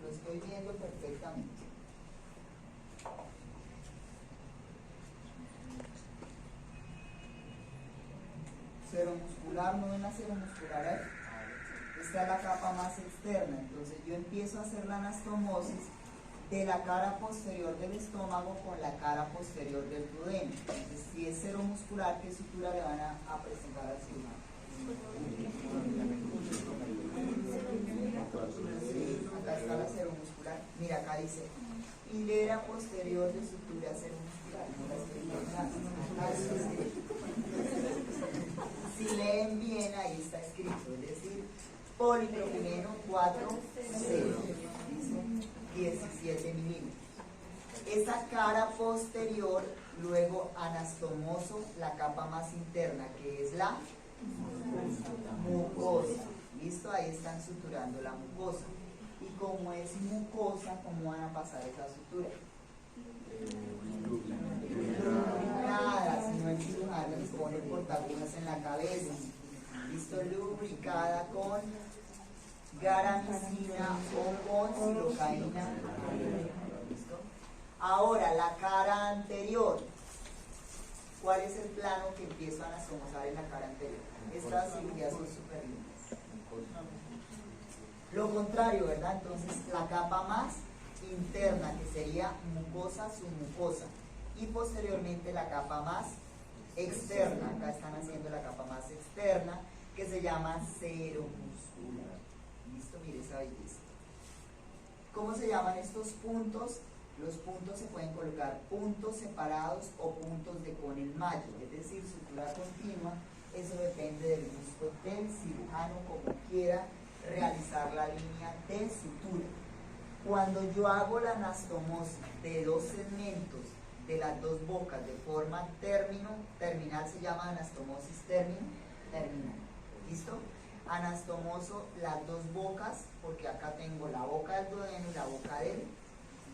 Lo estoy viendo perfectamente. Seromuscular, no ven la seromuscular ahí. Esta es la capa más externa. Entonces yo empiezo a hacer la anastomosis de la cara posterior del estómago con la cara posterior del duodeno. Entonces, si es seromuscular, ¿qué sutura le van a presentar al cirujano? Sí, acá está la seromuscular. Mira, acá dice hilera posterior de sutura seromuscular. No la estoy viendo. Si leen bien, ahí está escrito, es decir, polipropileno 4 ceros. 17 milímetros. Esa cara posterior, luego anastomoso, la capa más interna, que es la mucosa. ¿Listo? Ahí están suturando la mucosa. Y como es mucosa, ¿cómo van a pasar esa sutura? Lubricada, si no el cirujano les pone portagujas en la cabeza. ¿Listo? Lubricada con garamicina o con silocaína. ¿Listo? Ahora, la cara anterior. ¿Cuál es el plano que empiezo a anastomosar en la cara anterior? Estas cirugías son súper lindas. Lo contrario, ¿verdad? Entonces, la capa más interna, que sería mucosa, submucosa. Y posteriormente la capa más externa. Acá están haciendo la capa más externa, que se llama seromuscular. ¿Listo? Mire esa belleza. ¿Cómo se llaman estos puntos? Los puntos se pueden colocar puntos separados o puntos de con el mayo, es decir, sutura continua. Eso depende del gusto del cirujano, como quiera realizar la línea de sutura. Cuando yo hago la anastomosis de dos segmentos de las dos bocas de forma terminal, se llama anastomosis terminal. ¿Listo? Anastomoso las dos bocas, porque acá tengo la boca del duodeno y la boca del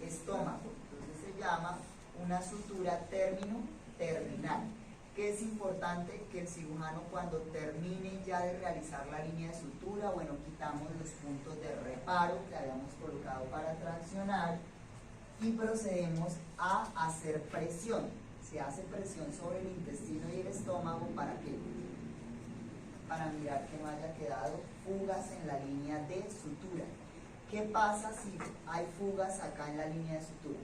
estómago. Entonces se llama una sutura terminal. Que es importante que el cirujano, cuando termine ya de realizar la línea de sutura, bueno, quitamos los puntos de reparo que habíamos colocado para traccionar y procedemos a hacer presión. Se hace presión sobre el intestino y el estómago. ¿Para qué? Para mirar que no haya quedado fugas en la línea de sutura. ¿Qué pasa si hay fugas acá en la línea de sutura?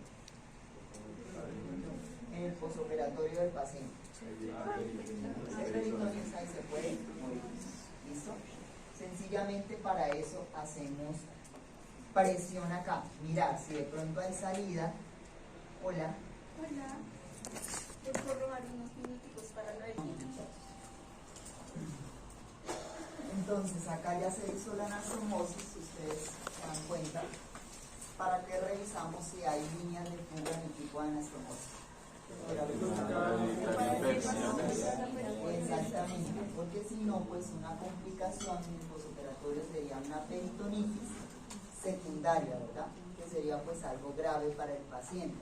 En el posoperatorio del paciente. Ese peritonius ahí se puede mover. ¿Listo? Sencillamente para eso hacemos presión acá. Mirar si de pronto hay salida. Hola. Hola, ¿te puedo robar unos minuticos para la línea? Entonces acá ya se hizo la anastomosis, si ustedes se dan cuenta. ¿Para qué revisamos si hay líneas de fuga en el tipo de anastomosis? Exactamente, porque si no, pues una complicación en el posoperatorio sería una peritonitis secundaria, ¿verdad? Que sería pues algo grave para el paciente.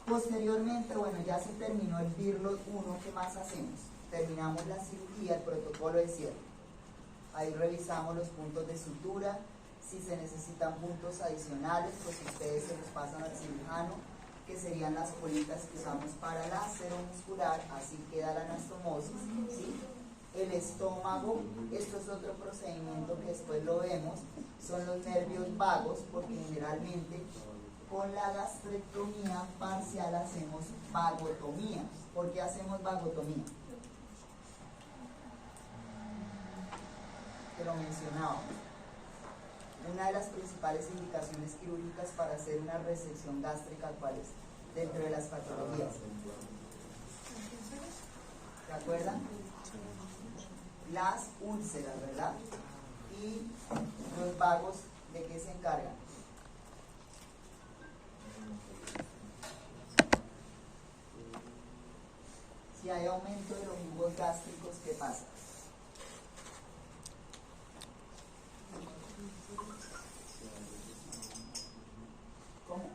Posteriormente, bueno, ya se terminó el BIRLOT 1, ¿qué más hacemos? Terminamos la cirugía, el protocolo de cierre. Ahí revisamos los puntos de sutura. Si se necesitan puntos adicionales, pues ustedes se los pasan al cirujano, que serían las bolitas que usamos para la seromuscular. Así queda la anastomosis, ¿sí? El estómago, esto es otro procedimiento que después lo vemos, son los nervios vagos, porque generalmente con la gastrectomía parcial hacemos vagotomía. ¿Por qué hacemos vagotomía? Que lo mencionábamos. Una de las principales indicaciones quirúrgicas para hacer una resección gástrica, ¿cuál es? Dentro de las patologías. ¿Se acuerdan? Las úlceras, ¿verdad? Y los vagos, ¿de qué se encargan? Si hay aumento de los jugos gástricos, ¿qué pasa? ¿Cómo?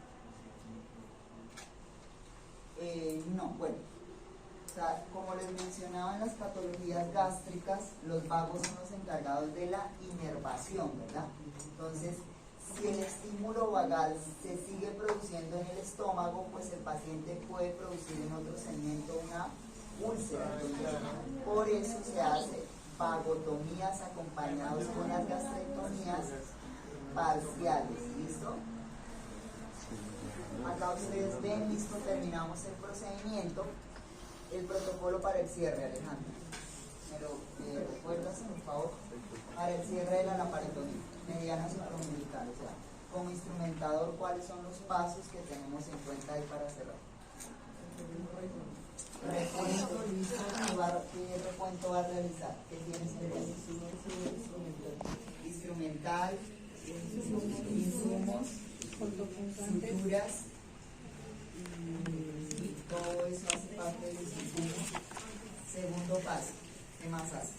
No, bueno, o sea, como les mencionaba, en las patologías gástricas, los vagos son los encargados de la inervación, ¿verdad? Entonces, si el estímulo vagal se sigue produciendo en el estómago, pues el paciente puede producir en otro segmento una úlcera. Entonces, por eso se hace vagotomías acompañados con las gastrectomías parciales. ¿Listo? Acá ustedes ven, listo, terminamos el procedimiento. El protocolo para el cierre, Alejandro. ¿Me recuerdas, por favor? Para el cierre de la laparotomía, mediana supraumbilical, o sea, como instrumentador, ¿cuáles son los pasos que tenemos en cuenta ahí para cerrar? Recuento, listo, ¿qué recuento va a realizar? ¿Qué tienes que decir? Instrumental, insumos, suturas, y todo eso hace parte de los insumos. Segundo paso, ¿qué más hace?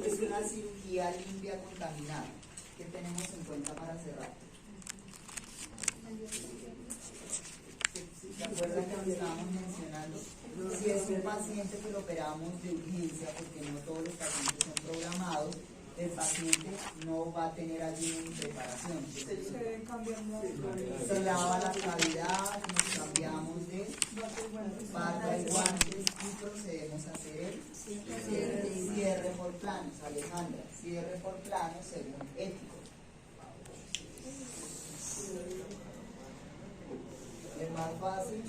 Es una cirugía limpia contaminada. ¿Qué tenemos en cuenta para cerrar? ¿Se acuerdan que lo estábamos mencionando? Si es un paciente que lo operamos de urgencia, porque no todos los pacientes son programados, el paciente no va a tener ayuno ni preparación. Se lava la cavidad, nos cambiamos de bata y guantes y procedemos a hacer el cierre por planos. Alejandra, cierre por planos según ético. Es más fácil.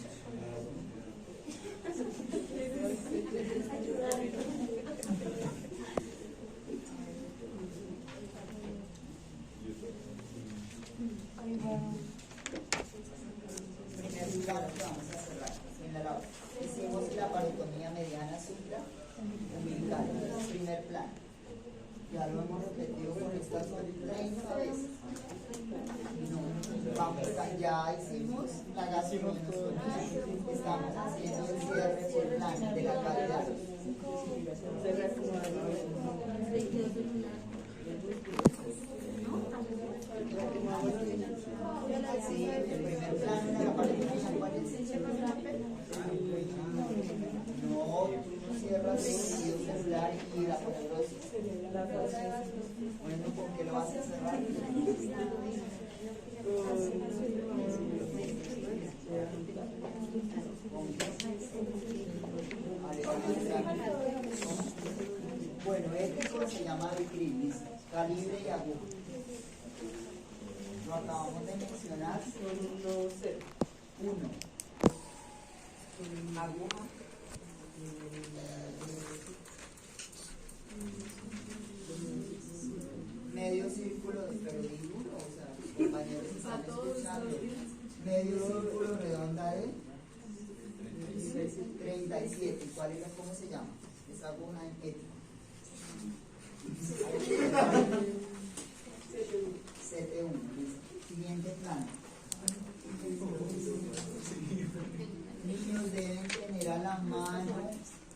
Primer plano que vamos a cerrar. Señalado. Hicimos la parotomía mediana supra umbilical. Primer plano. Ya lo hemos repetido por estas 30 veces. No, vamos ya hicimos la gastronomía. Estamos haciendo el cierre por plano de la cavidad. Sí, el primer plano de la parotomía, ¿cuál es? No, tú cierras el tejido celular y la poneurosis. Bueno, ¿por qué lo vas a cerrar? Bueno, este se llama bicrilis, calibre y aguja. Lo acabamos de mencionar. 1. Aguja. Medio círculo, pero digo, o sea, compañeros están escuchando. Medio círculo redonda de 37. ¿Cuál era? ¿Cómo se llama? Esa aguja en ética. 7.1. Siguiente plano. Niños deben tener a la mano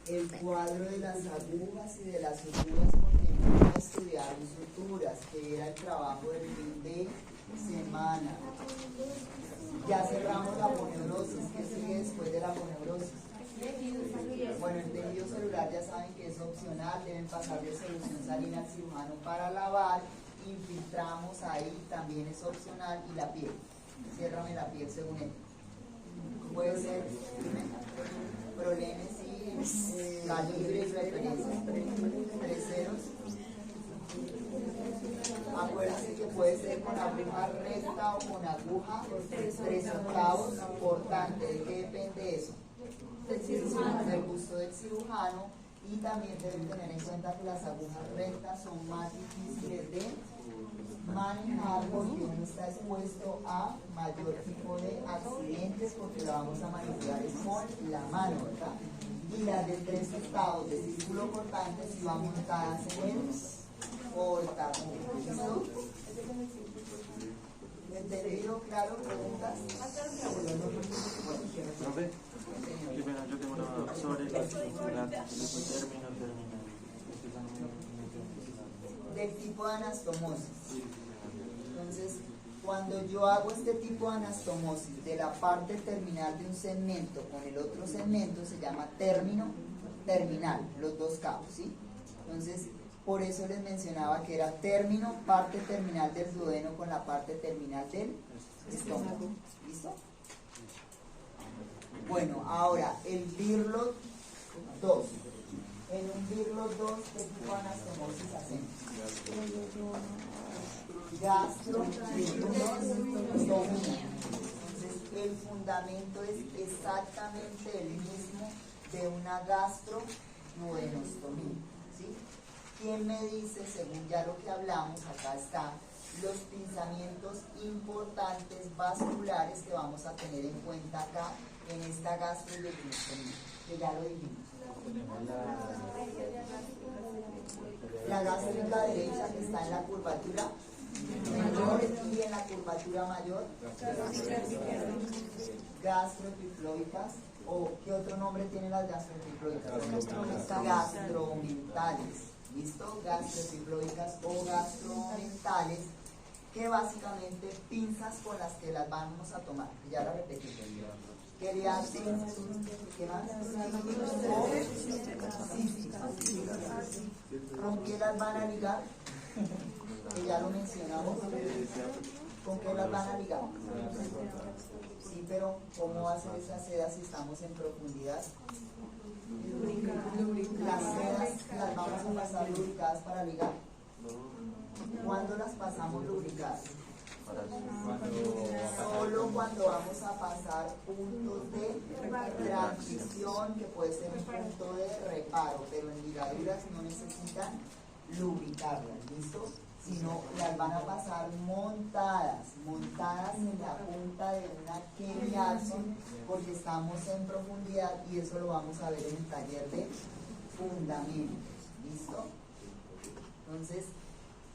el cuadro de las agujas y de las suturas porque no estudiaron suturas, que era el trabajo del fin de semana. Ya cerramos la poneurosis. ¿Qué sigue después de la poneurosis? Bueno, el tejido celular ya saben que es opcional, deben pasar de solución salina al cirujano para lavar, infiltramos ahí, también es opcional, y la piel. Ciérrame la piel según él. Puede ser problemas y calibre y referencias, 3 ceros. Acuérdense que puede ser con aguja recta o con aguja 3/8. Importante, ¿de qué depende eso? Del gusto del cirujano, y también deben tener en cuenta que las agujas rectas son más difíciles de manejar porque uno está expuesto a mayor tipo de accidentes porque la vamos a manipular con la mano, ¿verdad? Y las de 3 estados de círculo cortante si van montadas en el cortapunto. ¿Listo? ¿Entendido? ¿Claro? ¿Preguntas? Profe, qué pena, yo tengo una sobre el término. Del tipo de anastomosis. Entonces, cuando yo hago este tipo de anastomosis de la parte terminal de un segmento con el otro segmento, se llama término terminal, los dos cabos, ¿sí? Entonces, por eso les mencionaba que era término, parte terminal del duodeno con la parte terminal del estómago. ¿Listo? Bueno, ahora, el Birlot 2. En un Birlot 2, ¿qué tipo de anastomosis hacemos? Gastroduodenostomía. Entonces, el fundamento es exactamente el mismo de una gastroduodenostomía. ¿Sí? ¿Quién me dice, según ya lo que hablamos, acá está, los pensamientos importantes vasculares que vamos a tener en cuenta acá en esta gastroduodenostomía? Que ya lo dijimos. La gástrica derecha que está en la curvatura menor y en la curvatura mayor. Gastroepifloicas. ¿O qué otro nombre tienen las gastroepifloicas? Gastromentales. ¿Listo? Gastroepifloicas o gastromentales, que básicamente pinzas con las que las vamos a tomar. Ya la repetí. ¿Qué le hacen? ¿Qué más? ¿Con qué las van a ligar? Que ya lo mencionamos. ¿Con qué las van a ligar? Sí, pero ¿cómo hacen esas sedas si estamos en profundidad? Las sedas las vamos a pasar lubricadas para ligar. ¿Cuándo las pasamos lubricadas? Solo cuando vamos a pasar puntos de transición, que puede ser un punto de reparo, pero en ligaduras no necesitan lubricarlas, ¿listo? Sino las van a pasar montadas en la punta de una Kelly-Arson, porque estamos en profundidad y eso lo vamos a ver en el taller de fundamentos, ¿listo? Entonces,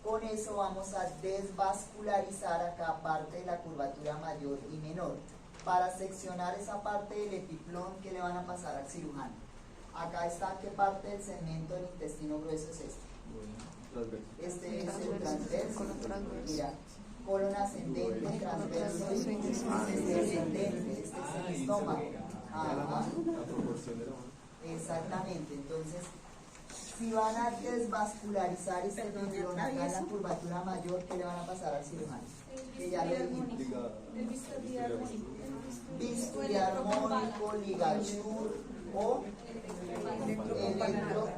con eso vamos a desvascularizar acá parte de la curvatura mayor y menor. Para seccionar esa parte del epiplón, ¿qué le van a pasar al cirujano? Acá está, ¿qué parte del segmento del intestino grueso es este? Este es el transverso. Mira, colon ascendente, transverso y descendente. Este es el estómago. Ajá. Exactamente. Entonces, si van a desvascularizar este membrón acá en la curvatura mayor, ¿qué le van a pasar al cirujano? Que ya lo dijimos. El bisturí armónico. Bisturí armónico, ligature o electro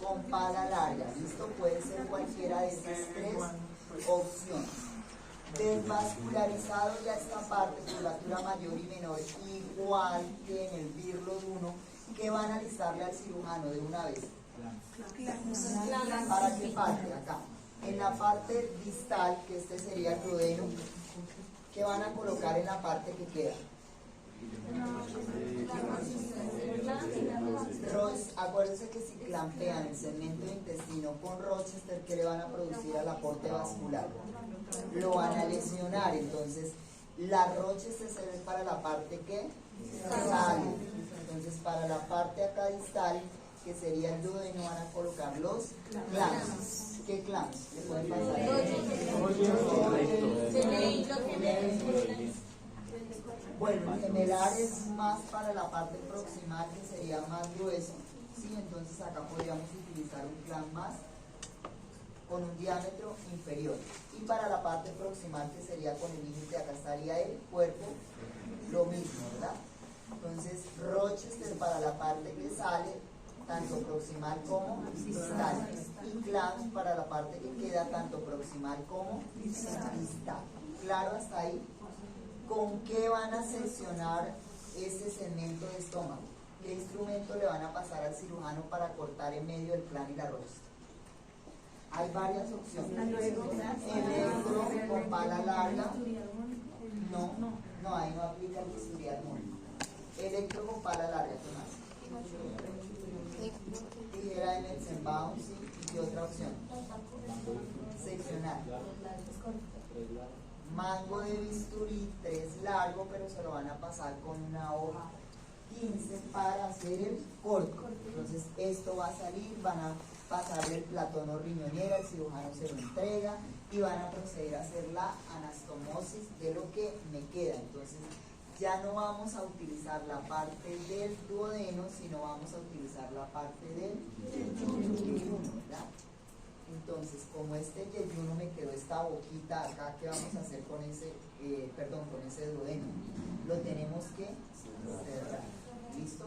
con pala larga. ¿Listo? Puede ser cualquiera de esas tres opciones. Desvascularizado ya esta parte, curvatura mayor y menor, igual que en el BIRLOS 1, que van a listarle al cirujano de una vez. ¿Para qué parte? Acá. En la parte distal, que este sería el duodeno, ¿qué van a colocar en la parte que queda? Acuérdense que si clampean el segmento de intestino con Rochester, ¿qué le van a producir al aporte vascular? Lo van a lesionar. Entonces, la Rochester se ve para la parte que sale. Entonces, para la parte acá distal, que sería el duodeno, van a colocar los clamps. ¿Qué clamps? ¿Qué pueden pasar? Bueno, el gemelar es más para la parte proximal, que sería más grueso, ¿sí? Entonces acá podríamos utilizar un clamp más con un diámetro inferior. Y para la parte proximal, que sería con el límite, acá estaría el cuerpo, lo mismo, ¿verdad? Entonces, Rochester para la parte que sale, tanto proximal como distal. Y clamp para la parte que queda, tanto proximal como distal. ¿Claro hasta ahí? ¿Con qué van a seccionar este segmento de estómago? ¿Qué instrumento le van a pasar al cirujano para cortar en medio del plan y la Rochester? Hay varias opciones. Electro con pala larga. No, ahí no aplica el bisturí armónico. Electro con pala larga, ¿qué más? Tijera de Metzenbaum, ¿sí? ¿Y otra opción? Seccionar. Mango de bisturí, 3 largo, pero se lo van a pasar con una hoja 15 para hacer el corte. Entonces esto va a salir, van a pasarle el platón o riñonera, el cirujano se lo entrega y van a proceder a hacer la anastomosis de lo que me queda. Entonces ya no vamos a utilizar la parte del duodeno, sino vamos a utilizar la parte del yeyuno, ¿verdad? Entonces, como este yeyuno me quedó esta boquita acá, ¿qué vamos a hacer con ese, con ese duodeno? Lo tenemos que cerrar. ¿Listo?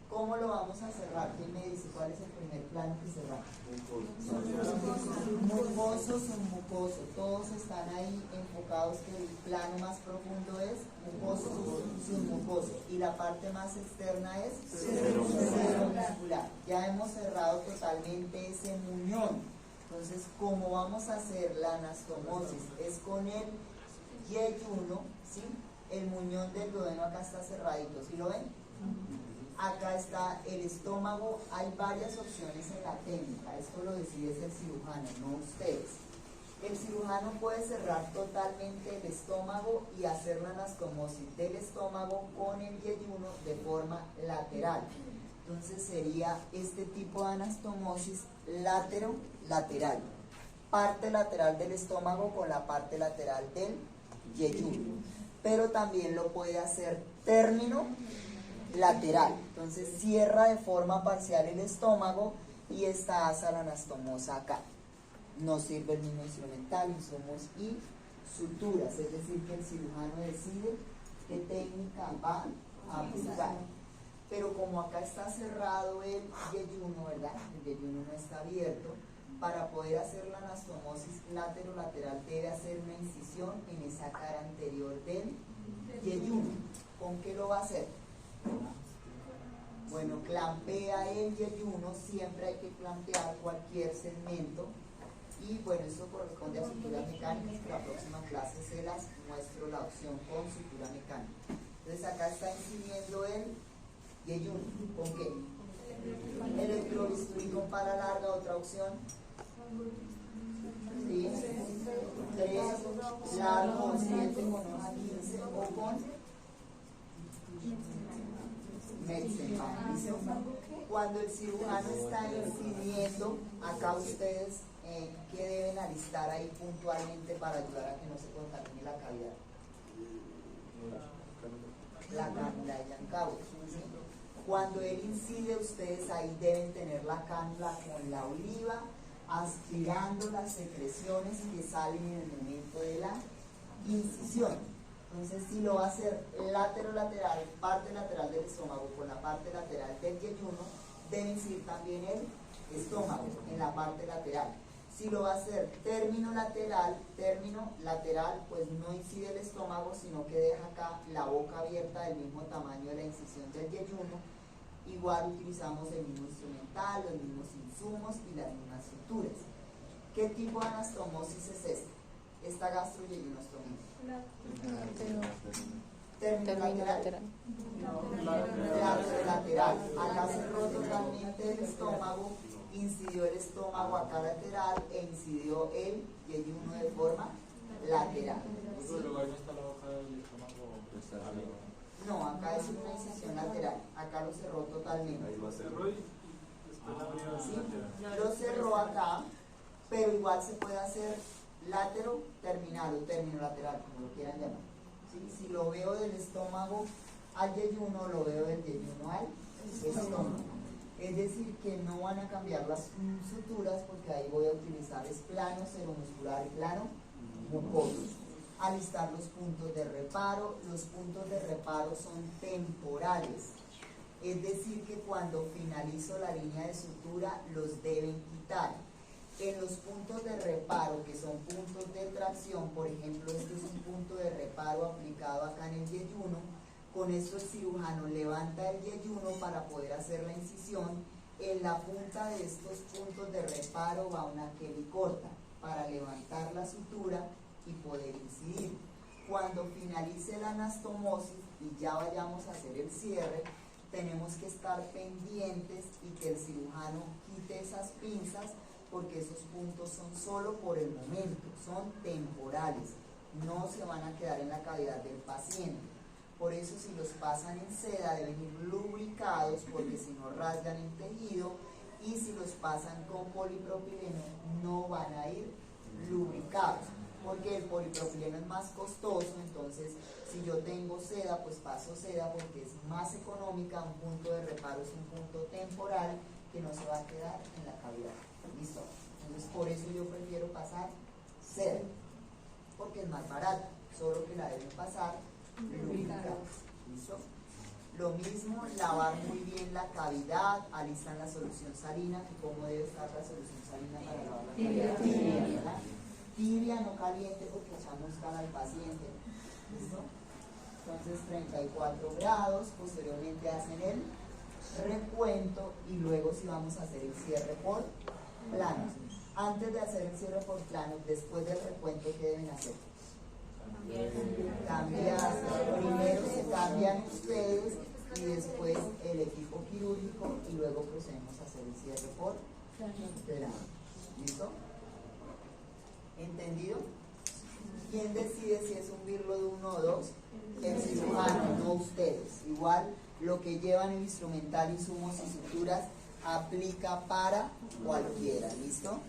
¿Cómo lo vamos a cerrar? ¿Quién me dice cuál es el primer plano que cerrar? Mucoso, submucoso. Todos están ahí enfocados que el plano más profundo es mucoso, submucoso. Y la parte más externa es ceromuscular. Ya hemos cerrado totalmente ese muñón. Entonces, como vamos a hacer la anastomosis es con el yeyuno, ¿sí? El muñón del duodeno acá está cerradito, ¿sí lo ven? acá está el estómago. Hay varias opciones en la técnica, esto lo decide el cirujano, no ustedes. El cirujano puede cerrar totalmente el estómago y hacer la anastomosis del estómago con el yeyuno de forma lateral. Entonces sería este tipo de anastomosis lateral. Parte lateral del estómago con la parte lateral del yeyuno. Pero también lo puede hacer término lateral. Entonces cierra de forma parcial el estómago y esta hace la anastomosa acá. No sirve el mismo instrumental, insumos y suturas, es decir, que el cirujano decide qué técnica va a aplicar. Pero como acá está cerrado el yeyuno, ¿verdad? El yeyuno no está abierto. Para poder hacer la anastomosis lateral debe hacer una incisión en esa cara anterior del yeyuno. ¿Con qué lo va a hacer? Bueno, clampea el yeyuno, siempre hay que clampear cualquier segmento. Y bueno, esto corresponde a suturas mecánicas, que la próxima clase se las muestro la opción con sutura mecánica. Entonces acá está incidiendo el yeyuno. ¿Con qué? Electrobisturí con pala larga, otra opción. Sí. 3, largo, 7 con hoja 15 o con Metzenbach. Cuando el cirujano está incidiendo, acá ustedes ¿qué deben alistar ahí puntualmente para ayudar a que no se contamine la cavidad? La cánula de Yankauer. ¿Sí? Cuando él incide, ustedes ahí deben tener la cánula con la oliva, aspirando las secreciones que salen en el momento de la incisión. Entonces, si lo va a hacer lateral, parte lateral del estómago con la parte lateral del yeyuno, debe incidir también el estómago en la parte lateral. Si lo va a hacer término lateral, pues no incide el estómago, sino que deja acá la boca abierta del mismo tamaño de la incisión del yeyuno. Igual utilizamos el mismo instrumental, los mismos insumos y las mismas suturas. ¿Qué tipo de anastomosis es esta? Esta gastroyeyunostomía. Término lateral. Lateral. Acá cerró totalmente el estómago, incidió el estómago acá lateral e incidió el yeyuno de forma lateral. ¿Sí? No, acá es una incisión lateral. Acá lo cerró totalmente. Ahí lo cerró y después la abrió. ¿Sí? Lo cerró acá, pero igual se puede hacer terminal o término lateral, como lo quieran llamar. ¿Sí? Si lo veo del estómago al yeyuno, lo veo del yeyuno al estómago. Es decir, que no van a cambiar las suturas porque ahí voy a utilizar es plano seromuscular y plano mucoso. Alistar los puntos de reparo. Los puntos de reparo son temporales. Es decir, que cuando finalizo la línea de sutura los deben quitar. En los puntos de reparo, que son puntos de tracción, por ejemplo, este es un punto de reparo aplicado acá en el yeyuno. Con esto el cirujano levanta el yeyuno para poder hacer la incisión. En la punta de estos puntos de reparo va una quelicorta para levantar la sutura y poder incidir. Cuando finalice la anastomosis y ya vayamos a hacer el cierre, tenemos que estar pendientes y que el cirujano quite esas pinzas, porque esos puntos son solo por el momento, son temporales, no se van a quedar en la cavidad del paciente. Por eso, si los pasan en seda, deben ir lubricados, porque si no rasgan el tejido, y si los pasan con polipropileno no van a ir lubricados, porque el polipropileno es más costoso. Entonces, si yo tengo seda, pues paso seda porque es más económica. Un punto de reparo es un punto temporal que no se va a quedar en la cavidad. ¿Listo? Entonces, por eso yo prefiero pasar seda, porque es más barata, solo que la deben pasar lubricada. ¿Listo? Lo mismo, lavar muy bien la cavidad, alistan la solución salina. ¿Cómo debe estar la solución salina para lavar la cavidad? Tibia, ¿verdad? Tibia, no caliente, porque echamos cal al paciente. ¿Listo? Entonces 34 grados, posteriormente hacen el recuento y luego si vamos a hacer el cierre por planos. Antes de hacer el cierre por planos, después del recuento, ¿qué deben hacer? Cambiar. Primero se cambian ustedes y después el equipo quirúrgico y luego procedemos a hacer el cierre por plano. ¿Listo? ¿Entendido? ¿Quién decide si es un birlo de 1 o 2? El cirujano, no ustedes. Igual lo que llevan el instrumental, insumos y suturas aplica para cualquiera. ¿Listo?